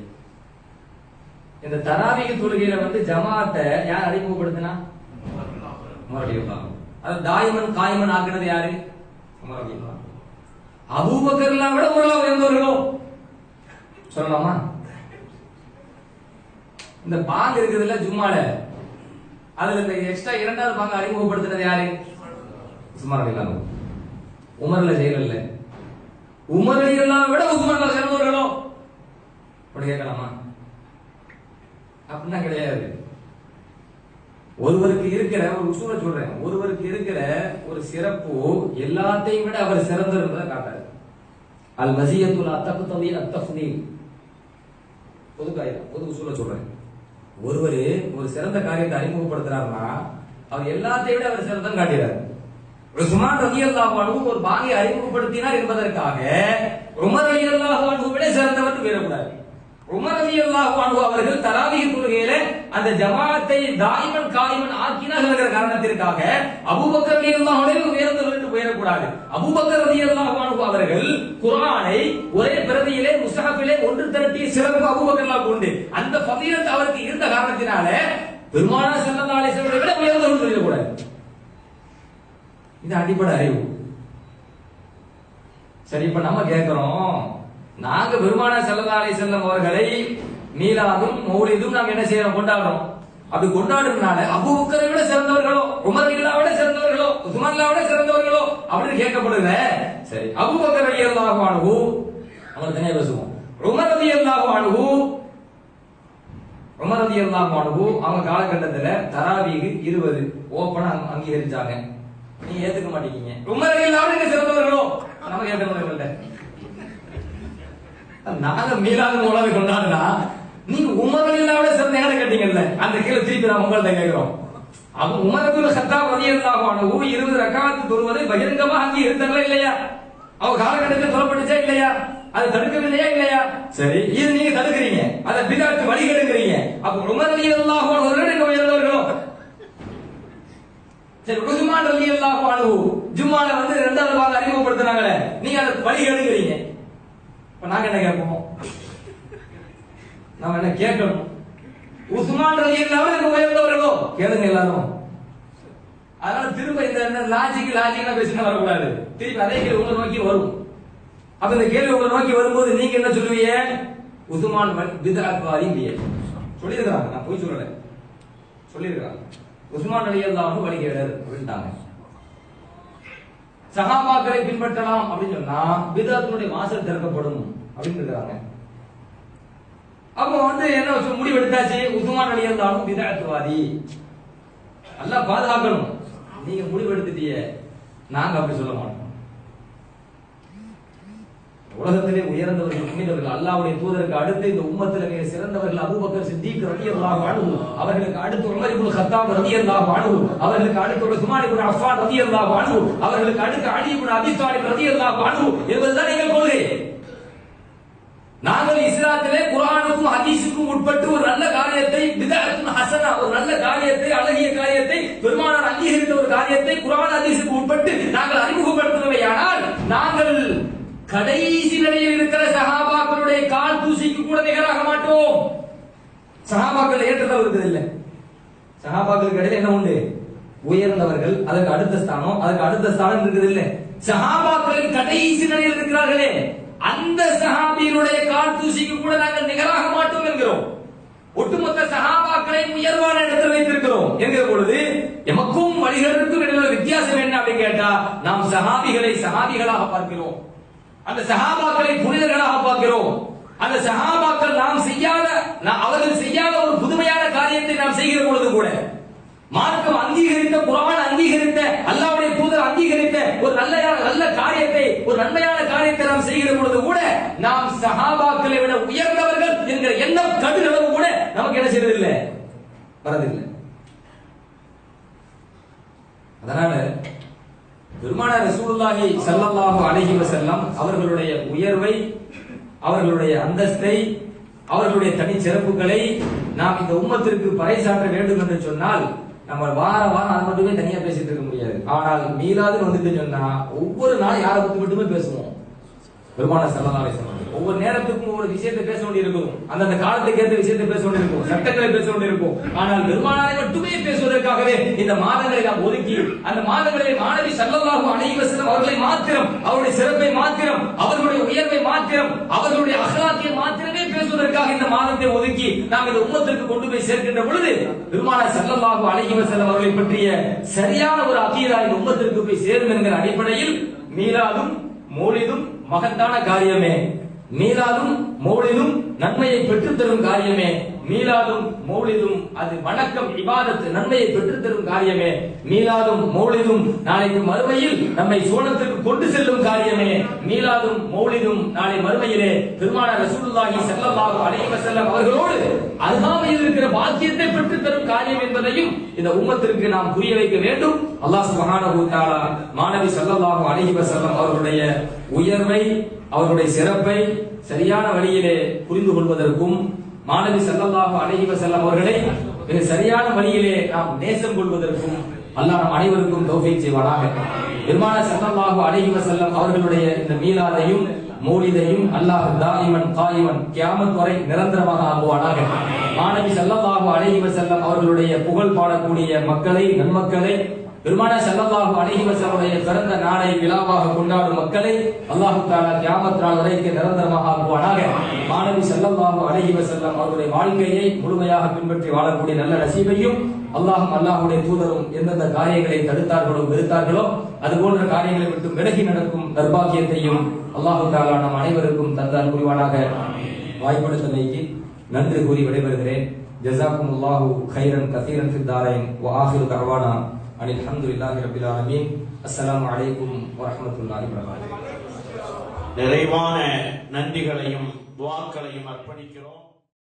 இந்த தராவீஹ் தொழுகையில ஜமாஅத்தை யார் அறிமுகப்படுத்தினா? உமர் ரலியல்லாஹு. அது தாயிமன் காயிமன் ஆக்குனது யாரு? உமர் ரலியல்லாஹு. அபூபக்கர்லாம் விட உமர் உயர்ந்தவர்களோ? சொல்லலாமா? இந்த பாங்கு இருக்குதுல்ல ஜும்மால, அதுல இந்த எக்ஸ்ட்ரா 2வது பாங்கு அறிமுகப்படுத்தினது யாரு? உஸ்மான் ரலியல்லாஹு. உமர்ல செய்யல. உமர் ரலியல்லாஹு விட உஸ்மான்ல சிறந்தவர்களோ? அப்படி கேட்கலாமா? அப்படின்னா கிடையாது. ஒருவருக்கு இருக்கிற ஒரு உசூலை சொல்றேன், ஒருவருக்கு இருக்கிற ஒரு சிறப்பு எல்லாத்தையும் விட அவர் சிறந்தவர் என்பதை காட்டாரு. அல் மஸியத்துல் அத்தக்தவி அத்தஃதீல். பொது காரியம், பொது உசூலை சொல்றேன். ஒருவர் ஒரு சிறந்த காரியத்தை அறிமுகப்படுத்துறாருன்னா அவர் எல்லாத்தையும் விட அவர் சிறந்தம் காட்டுகிறார். உஸ்மான் ரலியல்லாஹு அன்ஹு ஒரு பாங்கை அறிமுகப்படுத்தினார் என்பதற்காக உமர் ரலியல்லாஹு அன்ஹு விட சிறந்தவர் வேறக்கூடாது. உமர் ரலியல்லாஹு அன்ஹு அவர்கள் தராவீஹ் தொழுகையில அந்த ஜமாஅத்தை தாயிமன் காயிமன் ஆக்கினார்கள் என்கிற காரணத்திற்காக அபூபக்கர் ரலியல்லாஹு அன்ஹு உயர்ந்தவர் என்று உயரக்கூடாது. அபூபக்கர் ரலியல்லாஹு அன்ஹு அவர்கள் குர்ஆனை ஒரே பிரதியிலே முஸ்ஹஃபிலே ஒன்று திரட்டிய சிறப்பு அபூபக்கர்லாவுக்கு உண்டு. அந்த ஃபதீலத் அவருக்கு இருந்த காரணத்தினால பெருமானார் ஸல்லல்லாஹு அலைஹி வஸல்லம் விட உயர்ந்தவர் சொல்லக்கூடாது. இது அடிப்படை அறிவு. சரி, இப்ப நம்ம கேட்கிறோம், நாங்க பெருமானார் ஸல்லல்லாஹு அலைஹி வஸல்லம் அவர்களை மீலாதும் மௌலிதும் நாங்க என்ன செய்யறோம்? கொண்டாடுறோம். அப்படி கொண்டாடுறதுனால அபூபக்கரை விட சிறந்தவர்களோ, உமர் ரலியல்லாஹு விட சிறந்தவர்களோ, உஸ்மான் விட சிறந்தவர்களோ அப்படின்னு கேட்கப்படுது. சரி, அபூபக்கர் ரலியல்லாஹு அன்ஹு அவங்க தனியா பேசுவோம். உமர் ரலியல்லாஹு அன்ஹு அவங்க காலகட்டத்துல தராவீஹ் 20 ஓபனா அங்கீகரிச்சாங்க. நீங்க ஏத்துக்க மாட்டீங்க. உமர் ரலியல்லாஹு அன்ஹு சிறந்தவர்களோ? நம்ம கேட்க முடியல. நாங்க மீலாது மௌலிது கொண்டாடுனா நீங்க உமர் ரலியல்லாஹு அன்ஹு சிறந்த யாரை கேட்டீங்கல்ல, அந்த கீழே திருப்பி நான் உங்கள்ட்ட கேட்கிறோம். அப்ப உமர் இப்னு கத்தாப் ரலியல்லாஹு அன்ஹு 20 ரக்காத் தொழுவதை பகிரங்கமாக அங்கீகரித்தாங்களா இல்லையா? அவங்க காலகட்டத்தில் சொல்லப்பட்டுச்சா இல்லையா? அதை தடுக்கவில்லையா இல்லையா? சரி, இது நீங்க தடுக்கிறீங்க, அதை பிதாத்து வழிகெடுக்கிறீங்க. அப்ப உமர் ரலியல்லாஹு அன்ஹு அவர்கள் உயர்ந்தவர்களோ? சரி, உஸ்மான் ரலியல்லாஹு அன்ஹு ஜும்மால வந்து இரண்டாவது பாகம் அறிமுகப்படுத்தினாங்களே, நீங்க அதை வழி எடுக்கிறீங்க. இப்ப நாங்க என்ன கேட்போம்? நாம என்ன கேட்கணும்? உஸ்மான் ரலியல்லாஹு அன்ஹு உயர்ந்தவர்களோ கேளுங்க எல்லாரும். அதனால திரும்ப இந்த லாஜிக்கா பேசினா வரக்கூடாது. திருப்பி அதே கேள்வி உங்களை நோக்கி வரும். அப்ப இந்த கேள்வி உங்களை நோக்கி வரும்போது நீங்க என்ன சொல்லுவீங்க? உஸ்மான் பித்அத்வாதி இல்லையே சொல்லியிருக்கிறாங்க, நான் போய் சொல்லல, சொல்லியிருக்கிறாங்க. உஸ்மான் ரலியல்லாஹு அன்ஹு வழிகேடர் அப்படின்ட்டாங்க. சஹாபாக்களை பின்பற்றலாம் அப்படின்னு சொன்னா பித்அத்தினுடைய வாசல் திறக்கப்படும் அப்படின்னு இருக்காங்க. அப்போ வந்து என்ன முடிவு எடுத்தாச்சு? உஸ்மான் ரலியல்லாஹு அன்ஹு பித்அத்வாதி. அல்லாஹ் பாதுகாக்கணும். நீங்க முடிவு எடுத்துட்டீங்க, நாங்க அப்படி சொல்ல மாட்டோம். உலகத்திலே உயர்ந்தவர்கள் புனிதவர்கள் அல்லாஹ்வுடைய தூதருக்கு அடுத்து இந்த உம்மத்திலே மிக சிறந்தவர்கள் அபூபக்கர் சித்திக் ரலியல்லாஹு அன்ஹு, அவர்களுக்கு அடுத்து உமர் இப்னு கத்தாப் ரலியல்லாஹு அன்ஹு, அவர்களுக்கு அடுத்து உஸ்மான் இப்னு அஃபான் ரலியல்லாஹு அன்ஹு, அவர்களுக்கு அடுத்து அலி இப்னு அபீ தாலிப் ரலியல்லாஹு அன்ஹு என்பதுதான் எங்கள் கொள்கை. நாங்கள் இஸ்லாத்திலே குர்ஆனுக்கும் ஹதீஸுக்கும் உட்பட்டு ஒரு நல்ல காரியத்தை பித்அத்துன் ஹஸனா, ஒரு நல்ல காரியத்தை, அழகிய காரியத்தை, பெருமானார் அங்கீகரித்த ஒரு காரியத்தை குர்ஆன் ஹதீஸுக்கு உட்பட்டு நாங்கள் அறிமுகப்படுத்துவதையானால் நாங்கள் கடைசி நிலையில் இருக்கிற சஹாபாக்களுடைய கால் தூசிக்கு கூட நிகராக மாட்டோம். சஹாபாக்கள் ஏற்றதல் இருக்குது இல்ல, சஹாபாக்களுக்கு இடையில என்ன உண்டு? உயர்ந்தவர்கள், அதற்கு அடுத்த ஸ்தானம், அதுக்கு அடுத்த ஸ்தானம் இருக்குது இல்ல. சஹாபாக்களின் கடைசி நிலையில் இருக்கிறார்களே, அந்த சஹாபியினுடைய கால் தூசிக்கு கூட நாங்கள் நிகராக மாட்டோம் என்கிறோம். ஒட்டுமொத்த சஹாபாக்களை உயர்வான இடத்தில் வைத்திருக்கிறோம் என்கிற பொழுது எமக்கும் வழிகளுக்கும் இடையில வித்தியாசம் என்ன அப்படின்னு கேட்டா, நாம் சஹாபிகளை சஹாபிகளாக பார்க்கிறோம், அந்த சஹாபாக்களை புனிதர்களாக பார்க்கிறோம். அந்த சஹாபாக்கள் நாம் செய்யாத, அவர்கள் செய்யாத ஒரு புதுமையான காரியத்தை நாம் செய்கிற பொழுது கூட, மார்க்கம் அங்கீகரித்த, குர்ஆன் அங்கீகரித்த, அல்லாஹ்வுடைய தூதர் அங்கீகரித்த ஒரு நல்ல காரியத்தை, ஒரு நன்மையான காரியத்தை நாம் செய்கிற பொழுது கூட நாம் சஹாபாக்களை விட உயர்ந்தவர்கள் என்கிற எண்ணம் கடுகளவு கூட நமக்கு என்ன செய்யறதில்லை, வரதில்லை. அதனால பெருமானார் ரசூலுல்லாஹி ஸல்லல்லாஹு அலைஹி வஸல்லம் அவர்களுடைய உயர்வை, அவர்களுடைய அந்தஸ்தை, அவர்களுடைய தனி சிறப்புகளை நாம் இந்த உம்மத்திற்கு பறைசாற்ற வேண்டும் என்று சொன்னால் நம்ம வாரம் அது மட்டுமே தனியா பேசிட்டு இருக்க முடியாது. ஆனால் மீலாதுன்னு வந்துட்டு சொன்னா ஒவ்வொரு நாள் யாரை பத்தி மட்டுமே பேசுவோம். பெருமானார் ஸல்லல்லாஹு அலைஹி வஸல்லம் ஒவ்வொரு நேரத்துக்கும் ஒவ்வொரு விஷயத்தை பேச வேண்டியிருக்கும், அந்தந்த காலத்துக்கு ஏற்ற விஷயத்தை பேச வேண்டியிருக்கும், சட்டங்களை பேச வேண்டியிருக்கும். ஆனால் பெருமானாரை மட்டுமே பேசுவதற்காகவே இந்த மாதங்களை நாம் ஒதுக்கி, அந்த மாதங்களில் மாணவி ஸல்லல்லாஹு அலைஹி வஸல்லம் அவர்களை மாத்திரம், அவருடைய சிறப்பை மாத்திரம், அவர்களுடைய உயர்வை மாத்திரம், அவர்களுடைய அஹ்லாக்கை மாத்திரமே பேசுவதற்காக இந்த மாதத்தை ஒதுக்கி நாம் இந்த உம்மத்திற்கு கொண்டு போய் சேர்க்கின்ற பொழுது பெருமானார் ஸல்லல்லாஹு அலைஹி வஸல்லம் அவர்களை பற்றிய சரியான ஒரு அகீதா இந்த உம்மத்திற்கு போய் சேரும் என்கிற அடிப்படையில் மீலாதும் மௌலிதும் மகத்தான காரியமே, மீலாதும் மௌலிதும் நன்மையை பெற்றுத் தரும் காரியமே, மீலாதும் மௌலிதும் அது வணக்கம், இபாதத், நன்மையை பெற்றுத் தரும் காரியமே, மீலாதும் மௌலிதும் நாளைக்கு மறுமையில் நம்மை சோனத்திற்கு கொண்டு செல்லும் காரியமே, மீலாதும் மௌலிதும் நாளை மறுமையிலே பெருமானார் ரசூலுல்லாஹி ஸல்லல்லாஹு அலைஹி வஸல்லம் அவர்களோடு அருகாமையில் இருக்கிற பாக்கியத்தை பெற்றுத் தரும் காரியம் என்பதையும் இந்த உம்மத்திற்கு நாம் புரிய வைக்க வேண்டும். அல்லாஹ் சுப்ஹானஹு வ தஆலா மாணவி ஸல்லல்லாஹு அலைஹி வஸல்லம் அவர்களுடைய உயர்வை, அவர்களுடைய சிறப்பை சரியான வழியிலே புரிந்து கொள்வதற்கும், மாணவி ஸல்லல்லாஹு அலைஹி வஸல்லம் அவர்களை மிக சரியான வழியிலே நாம் நேசம் கொள்வதற்கும் அல்லாஹ் நம் அனைவருக்கும் தௌஃபீக் செய்வானாக. பெருமானார் ஸல்லல்லாஹு அலைஹி வஸல்லம் அவர்களுடைய இந்த மீலாதையும் மௌலிதையும் அல்லாஹ் தாயிமன் காயிமன் கியாமத் வரை நிரந்தரமாக ஆக்குவானாக. மாணவி ஸல்லல்லாஹு அலைஹி வஸல்லம் அவர்களுடைய புகழ் பாடக்கூடிய மக்களை, நன்மக்களை, பெருமானார் ஸல்லல்லாஹு அலைஹி வஸல்லம் பிறந்த நாளை விழாவாக கொண்டாடும் மக்களை அல்லாஹ் தஆலா கியாமத் நாள் வரைக்கும் நிரந்தரமாக ஆக்குவானாக. மாணவி ஸல்லல்லாஹு அலைஹி வஸல்லம் அவருடைய வாழ்க்கையை முழுமையாக பின்பற்றி வாழக்கூடிய நல்ல நசீபையும் அல்லாஹ்வும் அல்லாஹ்வுடைய தூதரும் எந்தெந்த காரியங்களை தடுத்தார்களோ வெறுத்தார்களோ அது போன்ற காரியங்களை விட்டு விலகி நடக்கும் நற்பாக்கியத்தையும் அல்லாஹ் தஆலா நம் அனைவருக்கும் தந்தார் புரிவானாக. வாய்ப்படுத்தமைக்கு நன்றி கூறி விடைபெறுகிறேன். ஜஸாக்குமுல்லாஹு கைரன் கஸீரன் ஃபித் தாரைன் வ ஆகிரு தஅவானா அனில் ஹம்துலில்லாஹி ரப்பில் ஆலமீன். அஸ்ஸலாமு அலைக்கும் வ ரஹ்மத்துல்லாஹி வ பரகாத்துஹு. நிறைவான நன்றிகளையும் துஆக்களையும் அர்ப்பணிக்கிறோம்.